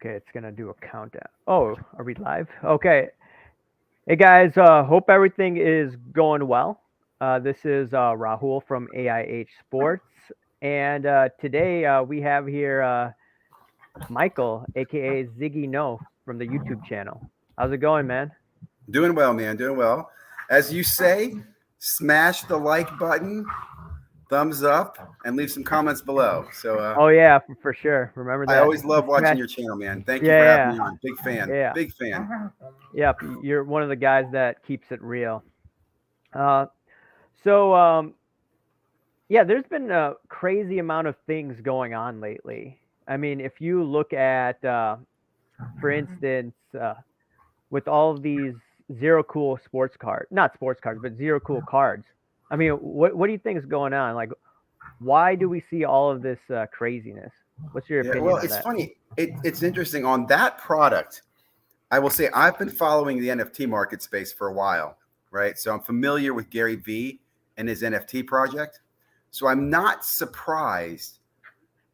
Okay, it's gonna do a countdown. Oh, are we live? Okay. Hey guys, hope everything is going well. This is Rahul from AIH Sports, and today we have here Michael, aka Ziggy No, from the YouTube channel. How's it going, man? Doing well, man. Doing well. As you say, smash the like button, thumbs up, and leave some comments below. Oh yeah, for sure. Remember I that? always love watching Smash. your channel, man. Thank you for having Yeah, me on. Big fan. yeah, Big fan. yeah. Yep, you're one of the guys that keeps it real. Uh, so yeah, there's been a crazy amount of things going on lately. I mean, if you look at, for instance, with all of these zero cool sports cards, not sports cards, but zero cool cards. I mean, what do you think is going on? Like, why do we see all of this craziness? What's your Yeah, opinion well, on it's that? funny. It's interesting. On that product, I will say I've been following the NFT market space for a while, right? So I'm familiar with Gary Vee and his NFT project. So I'm not surprised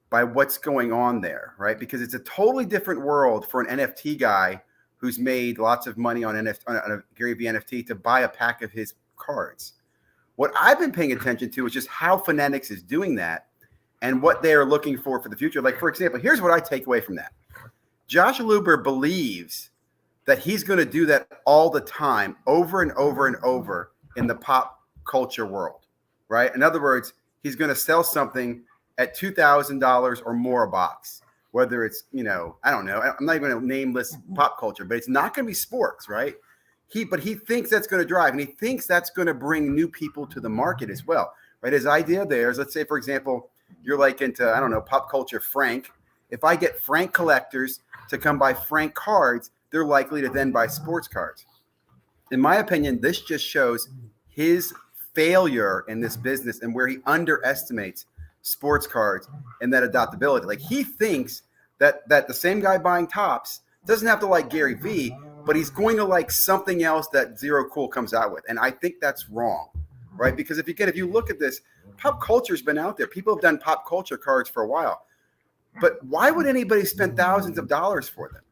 by what's going on there, right? Because it's a totally different world for an NFT guy who's made lots of money on on a Gary Vee NFT to buy a pack of his cards. What I've been paying attention to is just how Fanatics is doing that and what they are looking for the future. Like, for example, here's what I take away from that. Josh Luber believes that he's going to do that all the time, over and over and over in the pop culture world, right? In other words, he's going to sell something at $2,000 or more a box, whether it's, I don't know. I'm not even going to name list pop culture, but it's not going to be sports, right? But he thinks that's going to drive, and he thinks that's going to bring new people to the market as well, right? His idea there is, let's say, for example, you're like into, I don't know, pop culture Frank. If I get Frank collectors to come buy Frank cards, they're likely to then buy sports cards. In my opinion, this just shows his failure in this business and where he underestimates sports cards and that adaptability. Like, he thinks that the same guy buying Tops doesn't have to like Gary Vee, but he's going to like something else that Zero Cool comes out with. And I think that's wrong, right? Because if you look at this, pop culture's been out there. People have done pop culture cards for a while. But why would anybody spend thousands of dollars for them,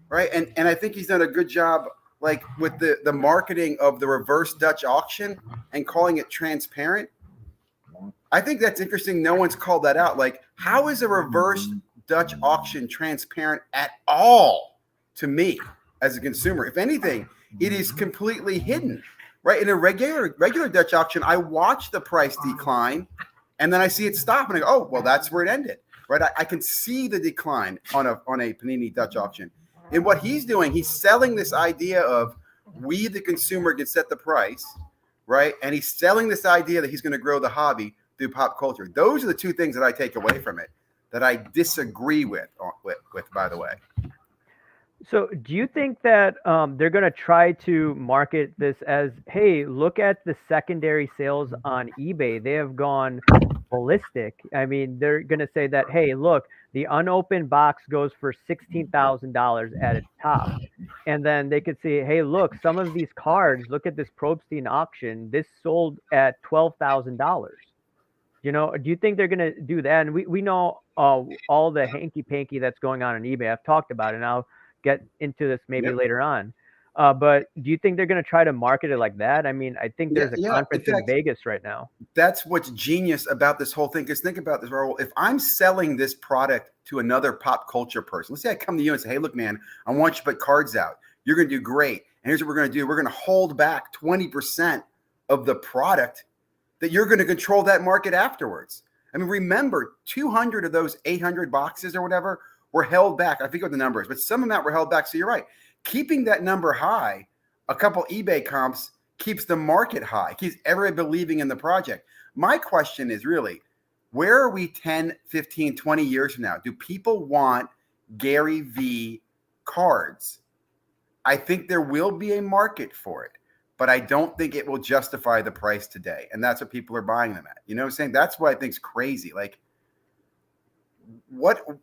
right? And I think he's done a good job, like with the marketing of the reverse Dutch auction and calling it transparent. I think that's interesting. No one's called that out. Like, how is a reverse Dutch auction transparent at all to me as a consumer? If anything, it is completely hidden, right? In a regular Dutch auction, I watch the price decline and then I see it stop and I go, oh, well, that's where it ended, right? I can see the decline on a Panini Dutch auction. And what he's doing, he's selling this idea of we, the consumer, can set the price, right? And he's selling this idea that he's going to grow the hobby through pop culture. Those are the two things that I take away from it that I disagree with by the way. So, do you think that they're going to try to market this as, hey, look at the secondary sales on eBay? They have gone ballistic. I mean, they're going to say that, hey, look, the unopened box goes for $16,000 at its top. And then they could say, hey, look, some of these cards, look at this Probstein auction. This sold at $12,000. Do you think they're going to do that? And we know all the hanky panky that's going on eBay. I've talked about it, and I'll get into this maybe later on. But do you think they're going to try to market it like that? I mean, I think there's a conference in Vegas right now. That's what's genius about this whole thing. Because think about this, Raul. If I'm selling this product to another pop culture person, let's say I come to you and say, hey, look, man, I want you to put cards out. You're going to do great. And here's what we're going to do. We're going to hold back 20% of the product that you're going to control that market afterwards. I mean, remember, 200 of those 800 boxes or whatever were held back. I forget what the number is, but some of them were held back. So you're right. Keeping that number high, a couple eBay comps keeps the market high, keeps everybody believing in the project. My question is really, where are we 10, 15, 20 years from now? Do people want Gary Vee cards? I think there will be a market for it, but I don't think it will justify the price today. And that's what people are buying them at. You know what I'm saying? That's what I think is crazy. Like,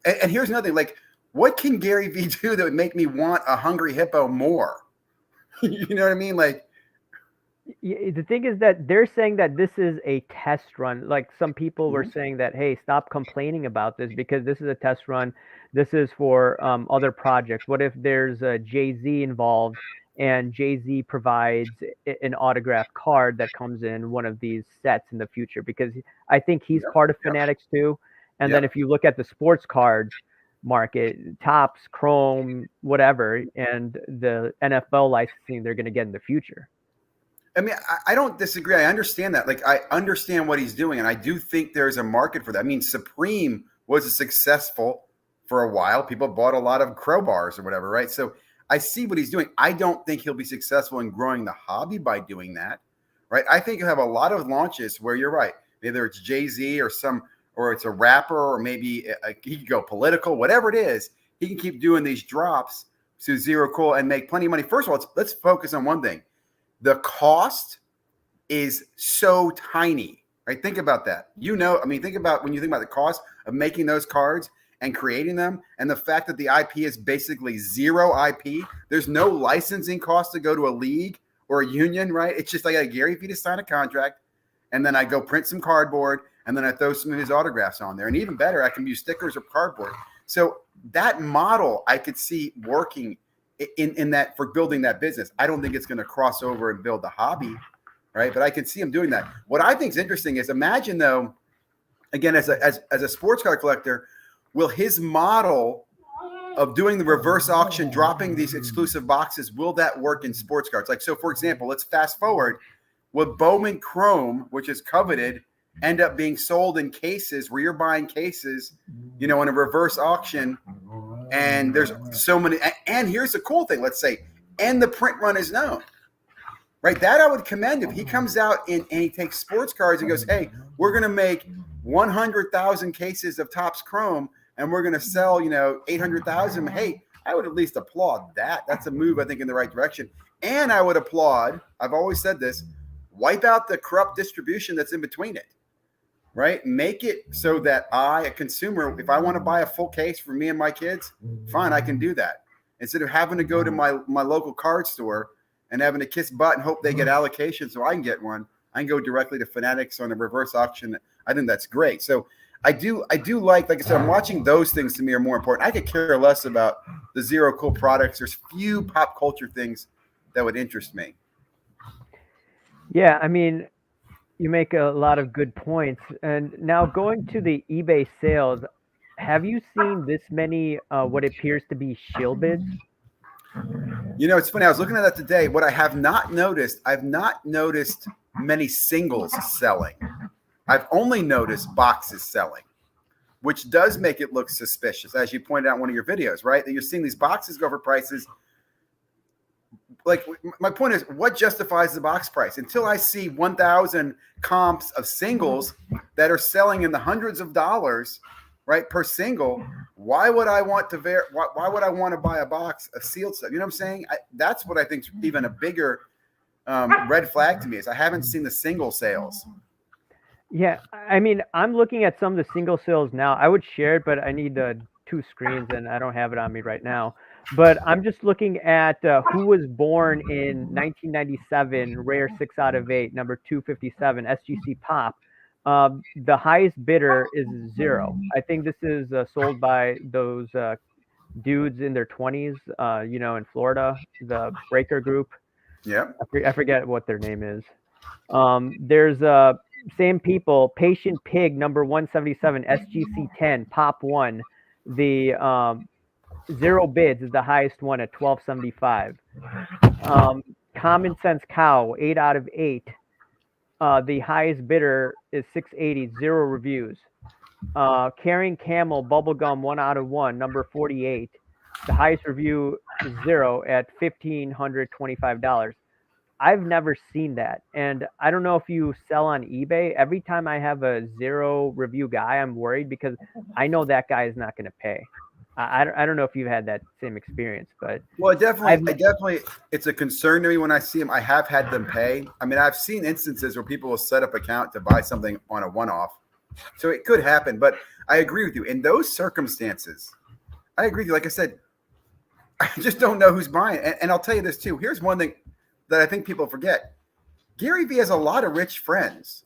and here's another thing, like, what can Gary Vee do that would make me want a Hungry Hippo more? You know what I mean? Like, The thing is that they're saying that this is a test run. Like some people were Mhm. saying that, hey, stop complaining about this because this is a test run. This is for other projects. What if there's a Jay-Z involved and Jay-Z provides an autographed card that comes in one of these sets in the future? Because I think he's Yep. part of Yep. Fanatics too. And then Yep. if you look at the sports cards market, Tops, Chrome, whatever, and the NFL licensing they're going to get in the future. I mean, I don't disagree. I understand that. Like, I understand what he's doing, and I do think there's a market for that. I mean, Supreme was a successful for a while. People bought a lot of crowbars or whatever, right? So I see what he's doing. I don't think he'll be successful in growing the hobby by doing that, right? I think he'll have a lot of launches where you're right. Either it's Jay-Z or it's a rapper, or maybe he could go political, whatever it is. He can keep doing these drops to zero cool and make plenty of money. First of all, let's focus on one thing. The cost is so tiny, right? Think about that. I mean, think about when you think about the cost of making those cards and creating them, and the fact that the IP is basically zero IP. There's no licensing cost to go to a league or a union, right? It's just like I got Gary Vee to sign a contract, and then I go print some cardboard, and then I throw some of his autographs on there. And even better, I can use stickers or cardboard. So that model I could see working in that for building that business. I don't think it's going to cross over and build the hobby, right? But I can see him doing that. What I think is interesting is imagine though, again, as a sports card collector, will his model of doing the reverse auction, dropping these exclusive boxes, will that work in sports cards? Like, so for example, let's fast forward. Will Bowman Chrome, which is coveted, end up being sold in cases where you're buying cases, in a reverse auction? And there's so many. And here's the cool thing, let's say, and the print run is known, right? That I would commend him. He comes out and he takes sports cards and goes, hey, we're going to make 100,000 cases of Topps Chrome and we're going to sell, 800,000. Hey, I would at least applaud that. That's a move, I think, in the right direction. And I would applaud, I've always said this, wipe out the corrupt distribution that's in between it. Right? Make it so that a consumer, if I want to buy a full case for me and my kids, fine, I can do that. Instead of having to go to my local card store and having to kiss butt and hope they get allocation so I can get one, I can go directly to Fanatics on a reverse auction. I think that's great. So I do like I said, I'm watching those things to me are more important. I could care less about the zero cool products. There's few pop culture things that would interest me. Yeah, I mean, you make a lot of good points. And now going to the eBay sales, have you seen this many what appears to be shill bids? It's funny. I was looking at that today. What I have not noticed, I've not noticed many singles selling. I've only noticed boxes selling, which does make it look suspicious, as you pointed out in one of your videos, right? That you're seeing these boxes go for prices. Like, my point is, what justifies the box price? Until I see 1,000 comps of singles that are selling in the hundreds of dollars, right, per single, why would I want to why would I want to buy a box of sealed stuff? You know what I'm saying? That's what I think is even a bigger red flag to me, is I haven't seen the single sales. Yeah, I mean, I'm looking at some of the single sales now. I would share it, but I need two screens and I don't have it on me right now. But I'm just looking at who was born in 1997, rare 6 out of 8, number 257, SGC Pop. The highest bidder is 0. I think this is sold by those dudes in their 20s, in Florida, the Breaker Group. Yeah. I forget what their name is. There's same people, Patient Pig, number 177, SGC 10, Pop 1. The 0 bids is the highest one at 1275. Common Sense Cow, 8 out of 8. The highest bidder is 680, 0 reviews. Carrying Camel Bubblegum, 1 out of 1, number 48. The highest review is 0 at $1,525. I've never seen that. And I don't know if you sell on eBay. Every time I have a 0 review guy, I'm worried because I know that guy is not going to pay. I don't know if you've had that same experience, but well, definitely, it's a concern to me when I see them. I have had them pay. I mean, I've seen instances where people will set up an account to buy something on a one-off, so it could happen. But I agree with you in those circumstances. I agree with you. Like I said, I just don't know who's buying. And I'll tell you this too. Here's one thing that I think people forget. Gary Vee has a lot of rich friends.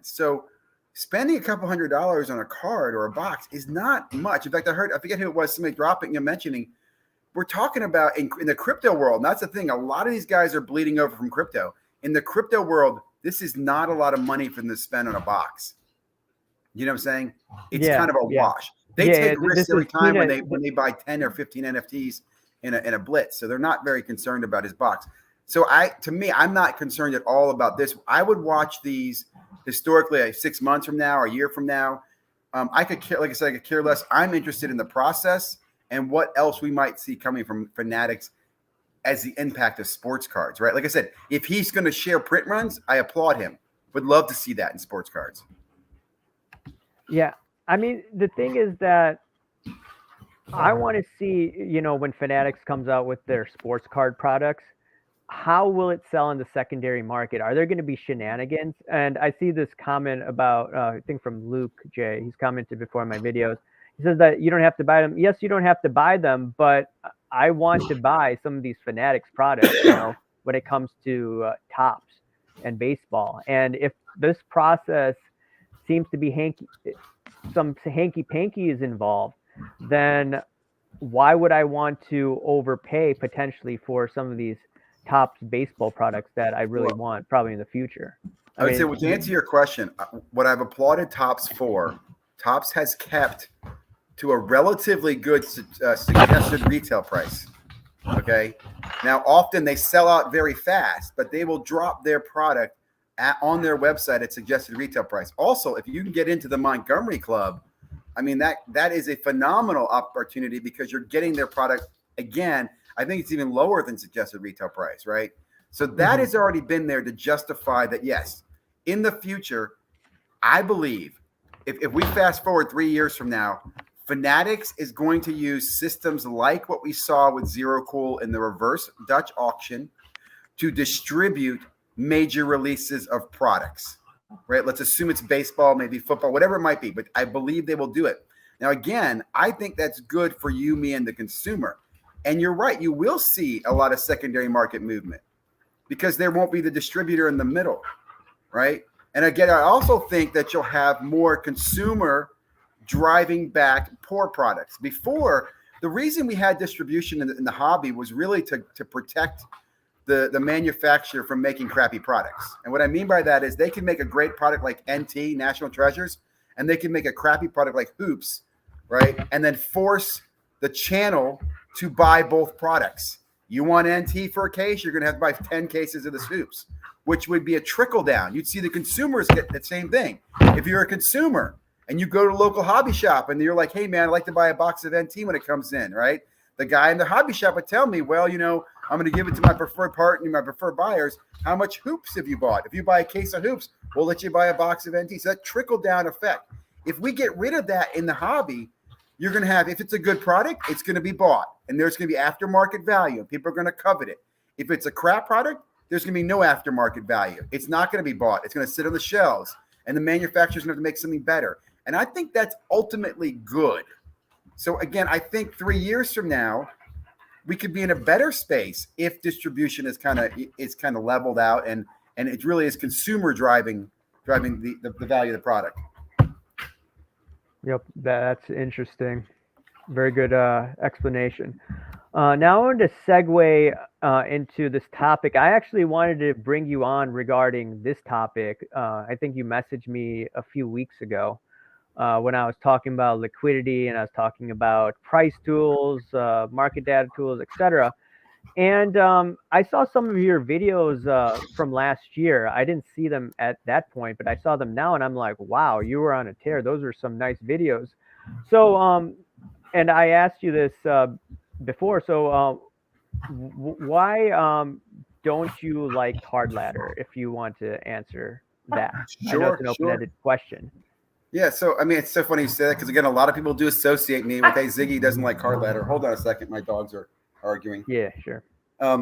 So spending a couple $100 on a card or a box is not much. In fact, I forget who it was, somebody dropping and mentioning, we're talking about in the crypto world. And that's the thing. A lot of these guys are bleeding over from crypto. In the crypto world, this is not a lot of money for them to spend on a box. You know what I'm saying? It's kind of a wash. They take risks every time when they buy 10 or 15 NFTs in a blitz. So they're not very concerned about his box. So to me, I'm not concerned at all about this. I would watch these historically, like 6 months from now or a year from now. I could care, like I said, I could care less. I'm interested in the process and what else we might see coming from Fanatics as the impact of sports cards, right? Like I said, if he's going to share print runs, I applaud him. Would love to see that in sports cards. Yeah. I mean, the thing is that I want to see, when Fanatics comes out with their sports card products, how will it sell in the secondary market? Are there going to be shenanigans? And I see this comment about, I think from Luke J. He's commented before in my videos. He says that you don't have to buy them. Yes, you don't have to buy them, but I want to buy some of these Fanatics products, when it comes to tops and baseball. And if this process seems to be some hanky-panky is involved, then why would I want to overpay potentially for some of these Topps baseball products that I really want probably in the future? I would say, well, to answer your question, what I've applauded Topps for, Topps has kept to a relatively good suggested retail price. Okay. Now, often they sell out very fast, but they will drop their product on their website at suggested retail price. Also, if you can get into the Montgomery Club, I mean, that is a phenomenal opportunity because you're getting their product again. I think it's even lower than suggested retail price, right? So that has already been there to justify that, yes, in the future, I believe if we fast forward 3 years from now, Fanatics is going to use systems like what we saw with Zero Cool in the reverse Dutch auction to distribute major releases of products, right? Let's assume it's baseball, maybe football, whatever it might be, but I believe they will do it. Now, again, I think that's good for you, me, and the consumer. And you're right, you will see a lot of secondary market movement because there won't be the distributor in the middle, right? And again, I also think that you'll have more consumer driving back poor products. Before, the reason we had distribution in the hobby was really to protect the manufacturer from making crappy products. And what I mean by that is they can make a great product like NT, National Treasures, and they can make a crappy product like Hoops, right? And then force the channel to buy both products. You want NT for a case, you're going to have to buy 10 cases of the Hoops, which would be a trickle down. You'd see the consumers get the same thing. If you're a consumer and you go to a local hobby shop and you're like, hey, man, I'd like to buy a box of NT when it comes in, right? The guy in the hobby shop would tell me, well, I'm going to give it to my preferred partner, my preferred buyers. How much Hoops have you bought? If you buy a case of Hoops, we'll let you buy a box of NT. So that trickle down effect. If we get rid of that in the hobby, you're going to have, if it's a good product, it's going to be bought. And there's going to be aftermarket value. And people are going to covet it. If it's a crap product, there's going to be no aftermarket value. It's not going to be bought. It's going to sit on the shelves. And the manufacturer's going to have to make something better. And I think that's ultimately good. So again, I think 3 years from now, we could be in a better space if distribution is kind of leveled out and it really is consumer driving the value of the product. Yep, that's interesting. Very good explanation. Now I want to segue into this topic. I actually wanted to bring you on regarding this topic. I think you messaged me a few weeks ago when I was talking about liquidity and I was talking about price tools, market data tools, etc. And I saw some of your videos from last year. I didn't see them at that point, but I saw them now, and I'm like, wow, you were on a tear. Those are some nice videos. So, and I asked you this before. So, why don't you like Card Ladder? If you want to answer that, Sure, I know it's an open-ended question. Yeah, so I mean, it's so funny you say that because again, a lot of people do associate me with, hey, Ziggy doesn't like Card Ladder. Hold on a second, my dogs are arguing. Yeah, sure. I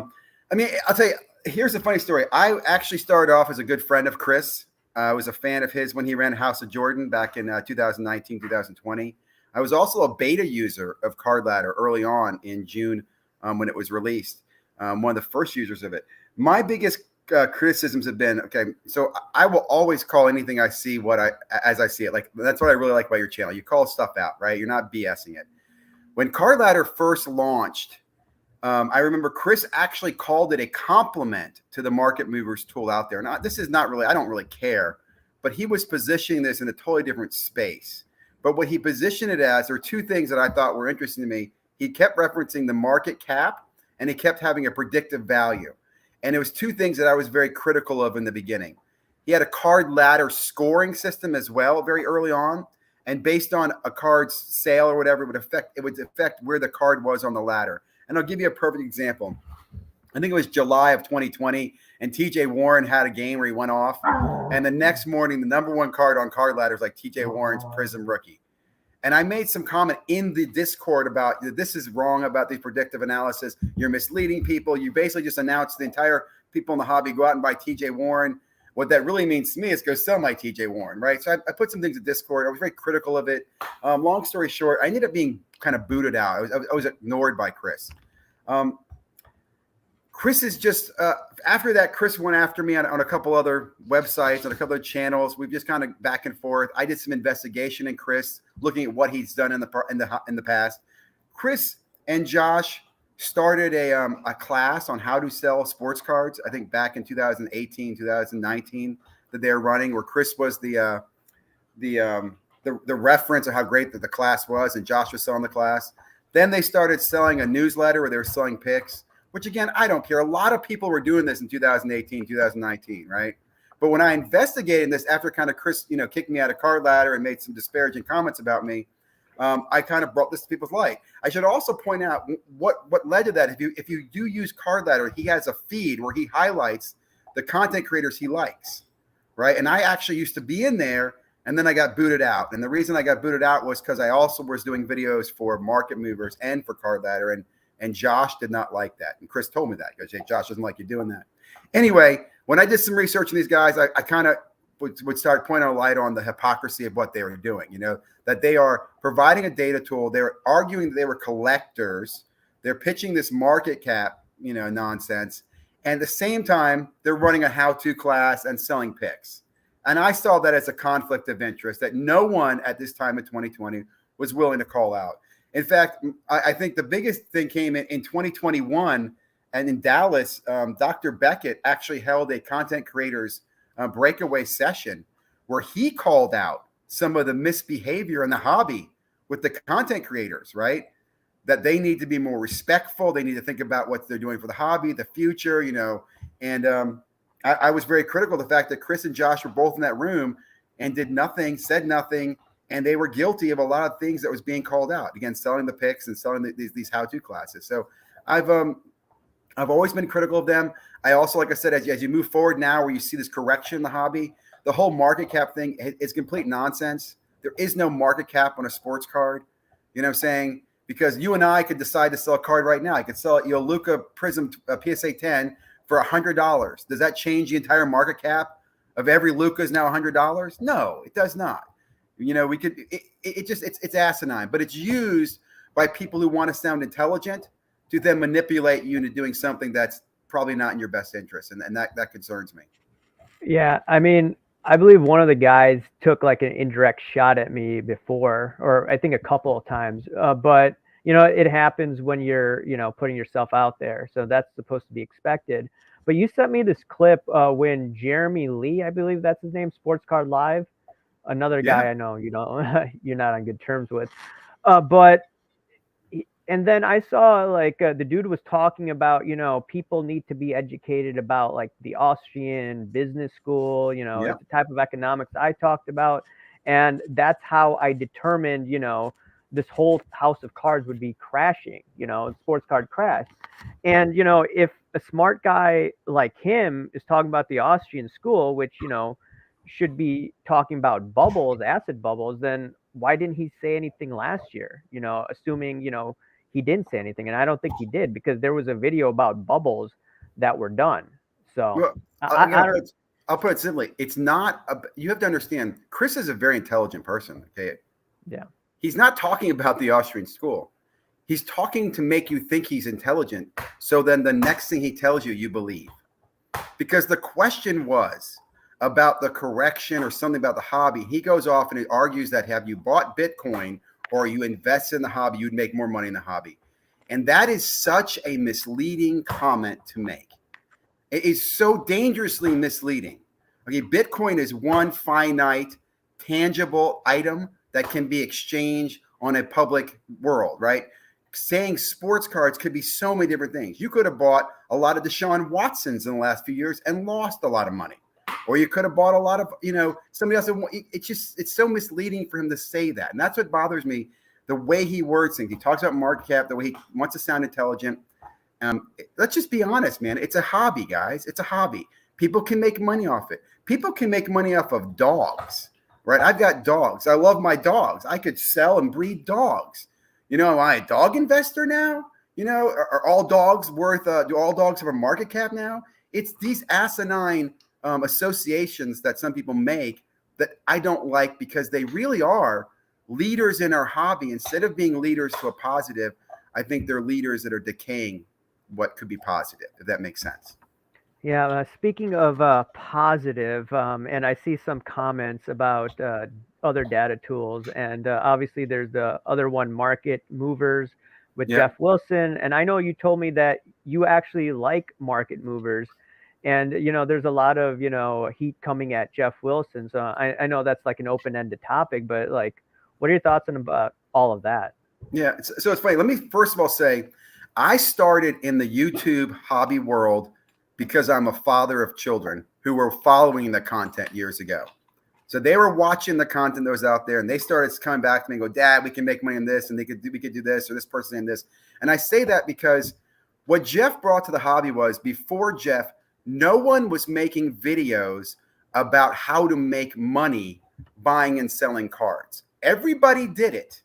mean, I'll tell you, here's a funny story. I actually started off as a good friend of Chris. I was a fan of his when he ran House of Jordan back in 2019, 2020. I was also a beta user of Card Ladder early on in June when it was released, one of the first users of it. My biggest criticisms have been, okay, so I will always call anything I see as I see it. Like, that's what I really like about your channel. You call stuff out, right? You're not BSing it. When Card Ladder first launched, I remember Chris actually called it a compliment to the market movers tool out there. Now, this is not really, I don't really care, but he was positioning this in a totally different space. But what he positioned it as, there were two things that I thought were interesting to me. He kept referencing the market cap, and he kept having a predictive value. And it was two things that I was very critical of in the beginning. He had a card ladder scoring system as well very early on. And based on a card's sale or whatever, it would affect where the card was on the ladder. And I'll give you a perfect example. I think it was July of 2020, and TJ Warren had a game where he went off. And the next morning, the number one card on Card Ladder is like TJ Warren's Prism Rookie. And I made some comment in the Discord about this is wrong about the predictive analysis. You're misleading people. You basically just announced the entire people in the hobby go out and buy TJ Warren. What that really means to me is go sell my TJ Warren, right? So I put some things in Discord. I was very critical of it. Long story short, I ended up being kind of booted out. I was ignored by Chris. Chris is just after that. Chris went after me on a couple other websites, on a couple of channels. We've just kind of back and forth. I did some investigation in Chris, looking at what he's done in the past. Chris and Josh started a class on how to sell sports cards. I think back in 2018, 2019 that they're running, where Chris was the reference of how great that the class was, and Josh was selling the class. Then they started selling a newsletter where they were selling picks. Which, again, I don't care. A lot of people were doing this in 2018, 2019, right? But when I investigated this after kind of Chris, kicked me out of Card Ladder and made some disparaging comments about me, I kind of brought this to people's light. I should also point out what led to that. If you do use Card Ladder, he has a feed where he highlights the content creators he likes, right? And I actually used to be in there, and then I got booted out. And the reason I got booted out was because I also was doing videos for market movers and for Card Ladder, and Josh did not like that. And Chris told me that. He goes, hey, Josh doesn't like you doing that. Anyway, when I did some research on these guys, I kind of would start pointing a light on the hypocrisy of what they were doing, that they are providing a data tool. They're arguing that they were collectors. They're pitching this market cap, nonsense. And at the same time, they're running a how-to class and selling picks. And I saw that as a conflict of interest that no one at this time in 2020 was willing to call out. In fact, I think the biggest thing came in 2021, and in Dallas, Dr. Beckett actually held a content creators breakaway session where he called out some of the misbehavior in the hobby with the content creators, right? That they need to be more respectful. They need to think about what they're doing for the hobby, the future, And I was very critical of the fact that Chris and Josh were both in that room and did nothing, said nothing. And they were guilty of a lot of things that was being called out. Again, selling the picks and selling these how-to classes. So I've always been critical of them. I also, like I said, as you move forward now, where you see this correction in the hobby, the whole market cap thing is complete nonsense. There is no market cap on a sports card. You know what I'm saying? Because you and I could decide to sell a card right now. I could sell Luka Prism PSA 10 for $100. Does that change the entire market cap of every Luka is now $100? No, it does not. We could. It's asinine, but it's used by people who want to sound intelligent to then manipulate you into doing something that's probably not in your best interest, and that concerns me. Yeah, I mean, I believe one of the guys took like an indirect shot at me before, or I think a couple of times. But it happens when you're putting yourself out there, so that's supposed to be expected. But you sent me this clip when Jeremy Lee, I believe that's his name, Sports Card Live. Another guy I know you're not on good terms with, and then I saw like the dude was talking about people need to be educated about like the Austrian business school, the type of economics I talked about, and that's how I determined this whole house of cards would be crashing, sports card crash, and if a smart guy like him is talking about the Austrian school, which should be talking about bubbles, acid bubbles, then why didn't he say anything last year? Assuming, he didn't say anything. And I don't think he did, because there was a video about bubbles that were done. So I'll put it simply. It's not, you have to understand, Chris is a very intelligent person. Okay. Yeah. He's not talking about the Austrian school. He's talking to make you think he's intelligent. So then the next thing he tells you, you believe. because the question was about the correction or something about the hobby. He goes off and he argues that have you bought Bitcoin or you invest in the hobby, you'd make more money in the hobby. And that is such a misleading comment to make. It is so dangerously misleading. Okay, Bitcoin is one finite, tangible item that can be exchanged on a public world, right? Saying sports cards could be so many different things. You could have bought a lot of Deshaun Watsons in the last few years and lost a lot of money. Or you could have bought a lot of, somebody else. It's so misleading for him to say that. And that's what bothers me, the way he words things. He talks about market cap, the way he wants to sound intelligent. Let's just be honest, man. It's a hobby, guys. It's a hobby. People can make money off it. People can make money off of dogs, right? I've got dogs. I love my dogs. I could sell and breed dogs. Am I a dog investor now? Are all dogs worth, do all dogs have a market cap now? It's these asinine associations that some people make that I don't like, because they really are leaders in our hobby. Instead of being leaders to a positive, I think they're leaders that are decaying what could be positive, if that makes sense. Yeah, speaking of positive, and I see some comments about other data tools, and obviously there's the other one, Market Movers, with Yeah. Jeff Wilson. And I know you told me that you actually like Market Movers, and there's a lot of heat coming at Jeff Wilson. So I know that's like an open-ended topic, but like, what are your thoughts on about all of that? Yeah. So it's funny. Let me first of all say, I started in the YouTube hobby world because I'm a father of children who were following the content years ago. So they were watching the content that was out there, and they started coming back to me and go, "Dad, we can make money in this, and we could do this, or this person in this." And I say that because what Jeff brought to the hobby was, before Jeff, no one was making videos about how to make money buying and selling cards. Everybody did it,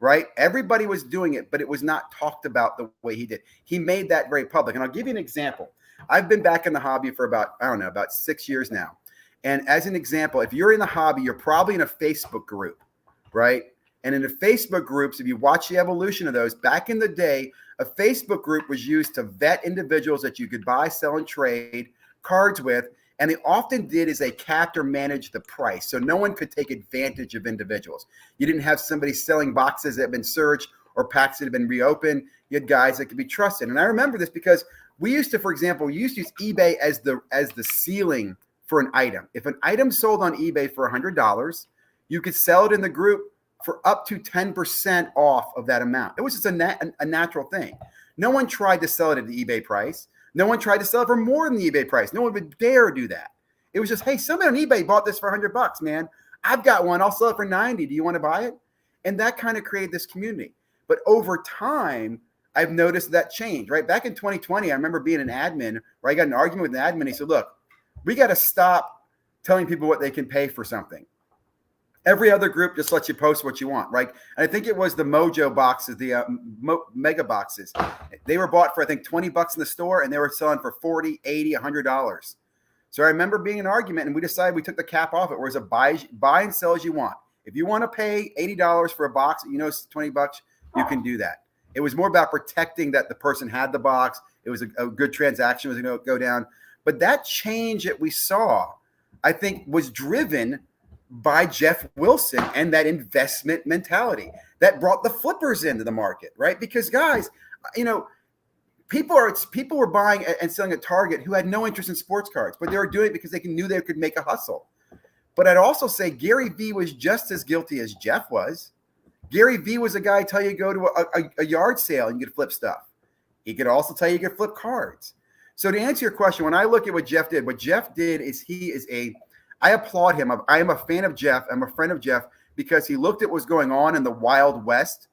right? Everybody was doing it, but it was not talked about the way he did. He made that very public. And I'll give you an example. I've been back in the hobby for about 6 years now. And as an example, if you're in the hobby, you're probably in a Facebook group, right? And in the Facebook groups, if you watch the evolution of those, back in the day, a Facebook group was used to vet individuals that you could buy, sell, and trade cards with. And they often did is they capped or managed the price. So no one could take advantage of individuals. You didn't have somebody selling boxes that had been searched or packs that had been reopened. You had guys that could be trusted. And I remember this because we used to, for example, use eBay as the ceiling for an item. If an item sold on eBay for $100, you could sell it in the group for up to 10% off of that amount. It was just a natural thing. No one tried to sell it at the eBay price. No one tried to sell it for more than the eBay price. No one would dare do that. It was just, hey, somebody on eBay bought this for $100, man. I've got one. I'll sell it for 90. Do you want to buy it? And that kind of created this community. But over time, I've noticed that change, right? Back in 2020, I remember being an admin where I got an argument with an admin. He said, look, we got to stop telling people what they can pay for something. Every other group just lets you post what you want, right? And I think it was the Mojo boxes, the mega boxes. They were bought for, I think, $20 in the store, and they were selling for $40, $80, $100. So I remember being an argument, and we decided we took the cap off it, where it's a buy and sell as you want. If you want to pay $80 for a box, it's $20, you can do that. It was more about protecting that the person had the box. It was a good transaction was going to go down. But that change that we saw, I think, was driven by Jeff Wilson and that investment mentality that brought the flippers into the market, right? Because guys, people were buying and selling at Target who had no interest in sports cards, but they were doing it because they knew they could make a hustle. But I'd also say Gary Vee was just as guilty as Jeff was. Gary Vee was a guy tell you go to a yard sale and you could flip stuff. He could also tell you could flip cards. So to answer your question, when I look at what Jeff did is I applaud him. I am a fan of Jeff. I'm a friend of Jeff because he looked at what's going on in the Wild West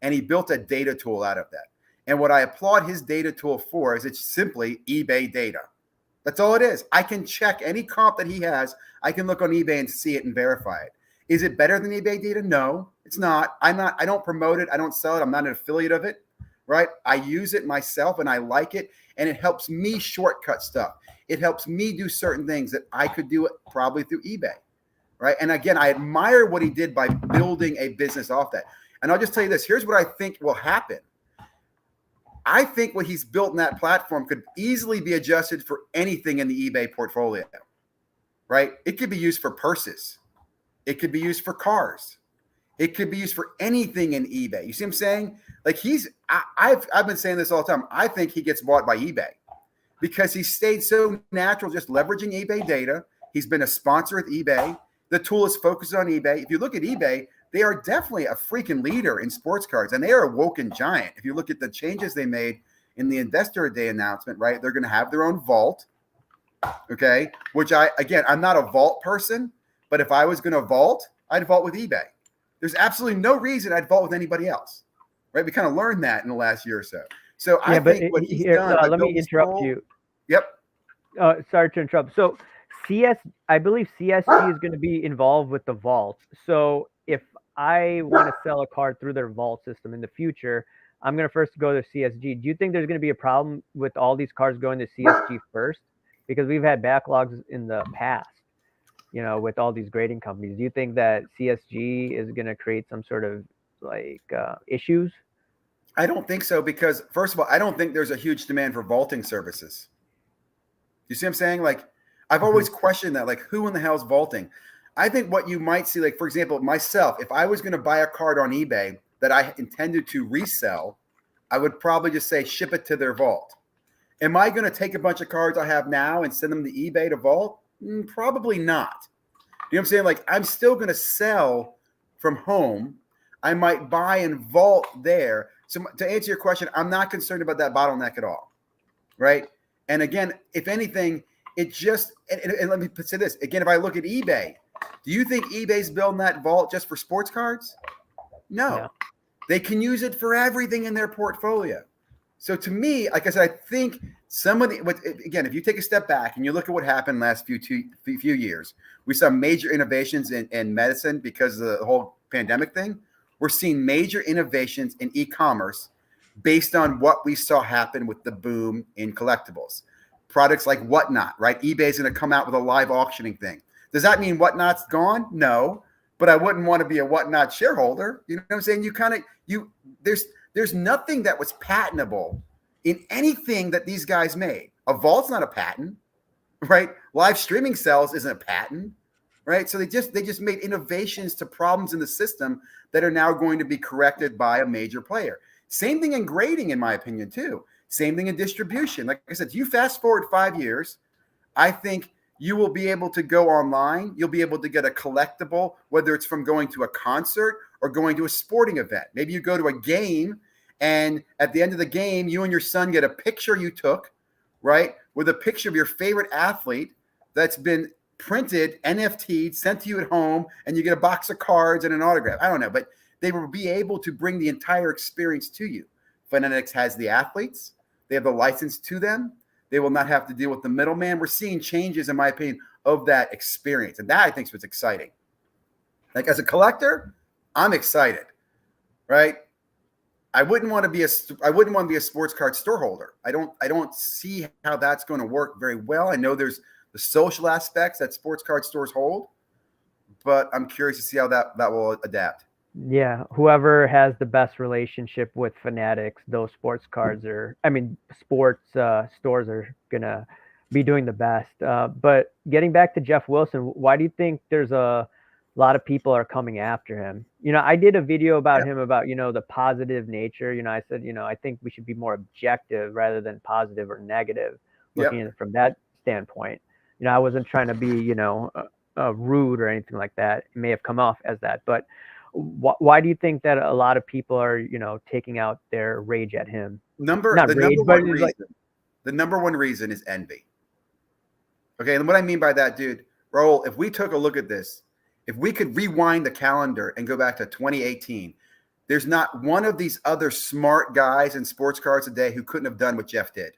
and he built a data tool out of that. And what I applaud his data tool for is it's simply eBay data. That's all it is. I can check any comp that he has. I can look on eBay and see it and verify it. Is it better than eBay data? No, it's not. I don't promote it. I don't sell it. I'm not an affiliate of it, right? I use it myself and I like it. And it helps me shortcut stuff. It helps me do certain things that I could do it probably through eBay, right? And again, I admire what he did by building a business off that. And I'll just tell you this. Here's what I think will happen. I think what he's built in that platform could easily be adjusted for anything in the eBay portfolio, right? It could be used for purses. It could be used for cars. It could be used for anything in eBay. You see what I'm saying? Like I've been saying this all the time. I think he gets bought by eBay because he stayed so natural, just leveraging eBay data. He's been a sponsor with eBay. The tool is focused on eBay. If you look at eBay, they are definitely a freaking leader in sports cards, and they are a woken giant. If you look at the changes they made in the Investor Day announcement, right? They're going to have their own vault, okay? Which I'm not a vault person, but if I was going to vault, I'd vault with eBay. There's absolutely no reason I'd vault with anybody else, right? We kind of learned that in the last year or so. So I think what he's done. Let me interrupt you. Yep. Sorry to interrupt. So I believe CSG is going to be involved with the vault. So if I want to sell a card through their vault system in the future, I'm going to first go to CSG. Do you think there's going to be a problem with all these cards going to CSG first? Because we've had backlogs in the past, with all these grading companies. Do you think that CSG is going to create some sort of issues? I don't think so, because first of all, I don't think there's a huge demand for vaulting services. You see what I'm saying? Like, I've always questioned that, like, who in the hell is vaulting? I think what you might see, like, for example, myself, if I was going to buy a card on eBay that I intended to resell, I would probably just say ship it to their vault. Am I going to take a bunch of cards I have now and send them to eBay to vault? Probably not. You know what I'm saying? Like, I'm still going to sell from home. I might buy and vault there. So to answer your question, I'm not concerned about that bottleneck at all, right? And again, if anything, it just and let me say this again. If I look at eBay, do you think eBay's building that vault just for sports cards? No. They can use it for everything in their portfolio. So to me, like I said, I think again, if you take a step back and you look at what happened last few years, we saw major innovations in medicine because of the whole pandemic thing. We're seeing major innovations in e-commerce based on what we saw happen with the boom in collectibles. Products like Whatnot, right? eBay's going to come out with a live auctioning thing. Does that mean Whatnot's gone? No, but I wouldn't want to be a Whatnot shareholder. You know what I'm saying? There's nothing that was patentable in anything that these guys made. A vault's not a patent, right? Live streaming cells isn't a patent, right? So they just made innovations to problems in the system that are now going to be corrected by a major player. Same thing in grading, in my opinion, too. Same thing in distribution. Like I said, if you fast forward 5 years, I think you will be able to go online. You'll be able to get a collectible, whether it's from going to a concert or going to a sporting event. Maybe you go to a game, and at the end of the game, you and your son get a picture you took, right, with a picture of your favorite athlete that's been printed, NFT'd, sent to you at home, and you get a box of cards and an autograph. I don't know, but they will be able to bring the entire experience to you. Fanatics has the athletes. They have the license to them. They will not have to deal with the middleman. We're seeing changes, in my opinion, of that experience. And that, I think, is what's exciting. Like, as a collector, I'm excited, right? I wouldn't want to be a sports card store holder. I don't see how that's going to work very well. I know there's the social aspects that sports card stores hold, but I'm curious to see how that will adapt. Yeah, whoever has the best relationship with Fanatics, those sports stores are gonna be doing the best. But getting back to Jeff Wilson, why do you think there's a lot of people are coming after him? I did a video about him about, the positive nature. I said, I think we should be more objective rather than positive or negative, looking at it from that standpoint. I wasn't trying to be, rude or anything like that. It may have come off as that, but why do you think that a lot of people are, taking out their rage at him? The number one reason is envy. Okay, and what I mean by that, dude, Raul, if we took a look at this, if we could rewind the calendar and go back to 2018, there's not one of these other smart guys in sports cards today who couldn't have done what Jeff did.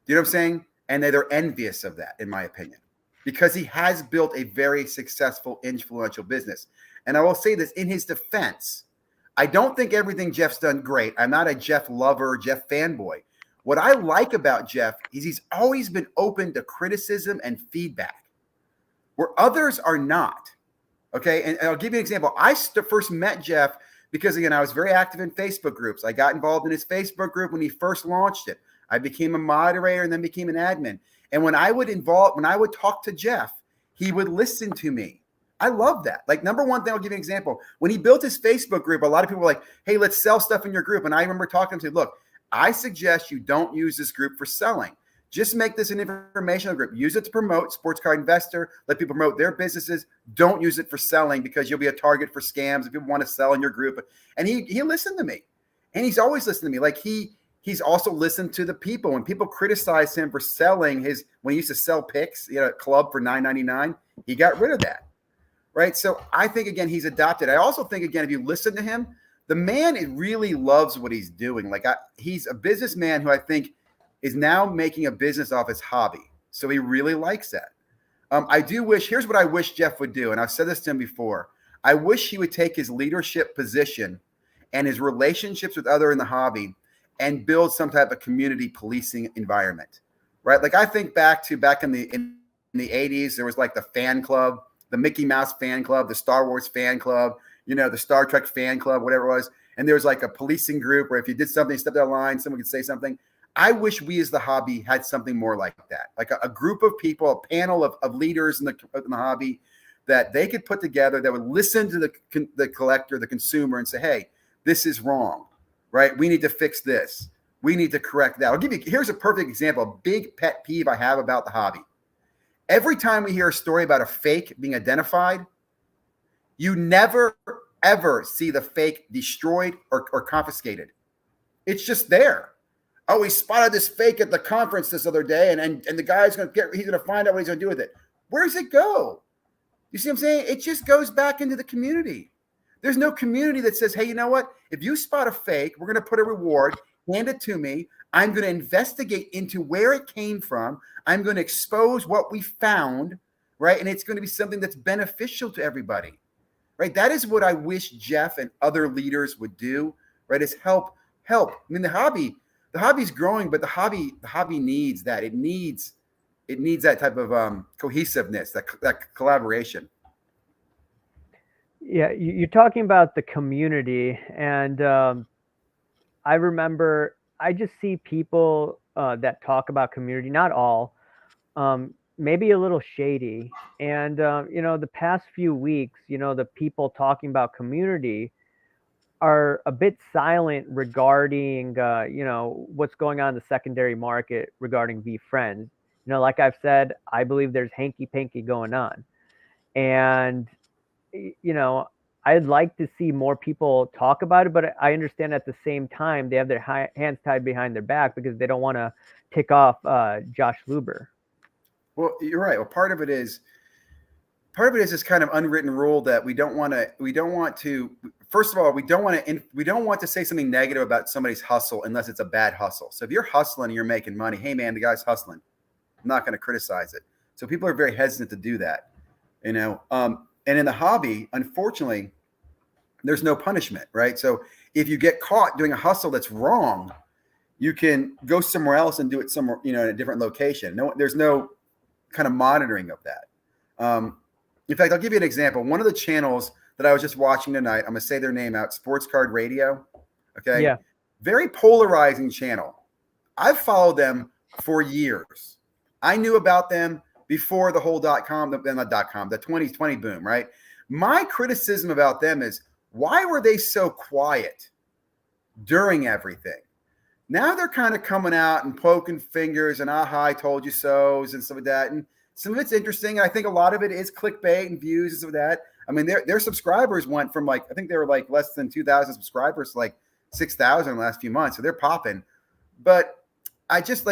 Do you know what I'm saying? And they're envious of that, in my opinion, because he has built a very successful, influential business. And I will say this in his defense. I don't think everything Jeff's done great. I'm not a Jeff lover, Jeff fanboy. What I like about Jeff is he's always been open to criticism and feedback, where others are not. Okay, and I'll give you an example. I first met Jeff because again, I was very active in Facebook groups. I got involved in his Facebook group when he first launched it. I became a moderator and then became an admin. And when I would talk to Jeff, he would listen to me. I love that. Like, number one thing, I'll give you an example. When he built his Facebook group, a lot of people were like, hey, let's sell stuff in your group. And I remember talking to him, look, I suggest you don't use this group for selling. Just make this an informational group. Use it to promote Sports Card Investor. Let people promote their businesses. Don't use it for selling, because you'll be a target for scams if people want to sell in your group. And he listened to me. And he's always listened to me. Like, he's also listened to the people. When people criticize him for selling when he used to sell picks, a club for $9.99, he got rid of that. Right. So I think, again, he's adopted. I also think, again, if you listen to him, the man really loves what he's doing. Like, he's a businessman who I think is now making a business off his hobby. So he really likes that. Here's what I wish Jeff would do. And I've said this to him before. I wish he would take his leadership position and his relationships with others in the hobby and build some type of community policing environment, right? Like, I think back in the 80s, there was like the fan club, the Mickey Mouse fan club, the Star Wars fan club, the Star Trek fan club, whatever it was. And there was like a policing group where if you did something, stepped out of line, someone could say something. I wish we as the hobby had something more like that, like a group of people, a panel of leaders in the hobby that they could put together that would listen to the collector, the consumer, and say, hey, this is wrong, right? We need to fix this. We need to correct that. Here's a perfect example, a big pet peeve I have about the hobby. Every time we hear a story about a fake being identified, you never, ever see the fake destroyed or confiscated. It's just there. Oh, we spotted this fake at the conference this other day, and the guy's he's gonna find out what he's gonna do with it. Where does it go? You see what I'm saying? It just goes back into the community. There's no community that says, hey, you know what? If you spot a fake, we're gonna put a reward, hand it to me. I'm gonna investigate into where it came from. I'm gonna expose what we found, right? And it's gonna be something that's beneficial to everybody, right? That is what I wish Jeff and other leaders would do, right? Is help. I mean, the hobby's growing, but the hobby needs that. It needs that type of cohesiveness, that collaboration. Yeah, you're talking about the community, and I remember I just see people that talk about community, not all, maybe a little shady. And the past few weeks, the people talking about community are a bit silent regarding what's going on in the secondary market regarding VFriends. Like I've said, I believe there's hanky panky going on, and I'd like to see more people talk about it, but I understand at the same time they have their hands tied behind their back because they don't want to tick off Josh Luber. Well, you're right. Well, part of it is this kind of unwritten rule that we don't want to. First of all, we don't want to say something negative about somebody's hustle unless it's a bad hustle. So if you're hustling and you're making money, hey man, the guy's hustling. I'm not going to criticize it. So people are very hesitant to do that, and in the hobby, unfortunately, there's no punishment, right? So if you get caught doing a hustle that's wrong, you can go somewhere else and do it somewhere, in a different location. There's no kind of monitoring of that. In fact, I'll give you an example. One of the channels that I was just watching tonight, I'm going to say their name out, Sports Card Radio. Okay. Yeah. Very polarizing channel. I've followed them for years. I knew about them before the whole the 2020 boom, right? My criticism about them is, why were they so quiet during everything? Now they're kind of coming out and poking fingers and I told you so's and some of that. And some of it's interesting. I think a lot of it is clickbait and views and some of that. I mean, their subscribers went from I think they were less than 2,000 subscribers to 6,000 in the last few months. So they're popping. But I just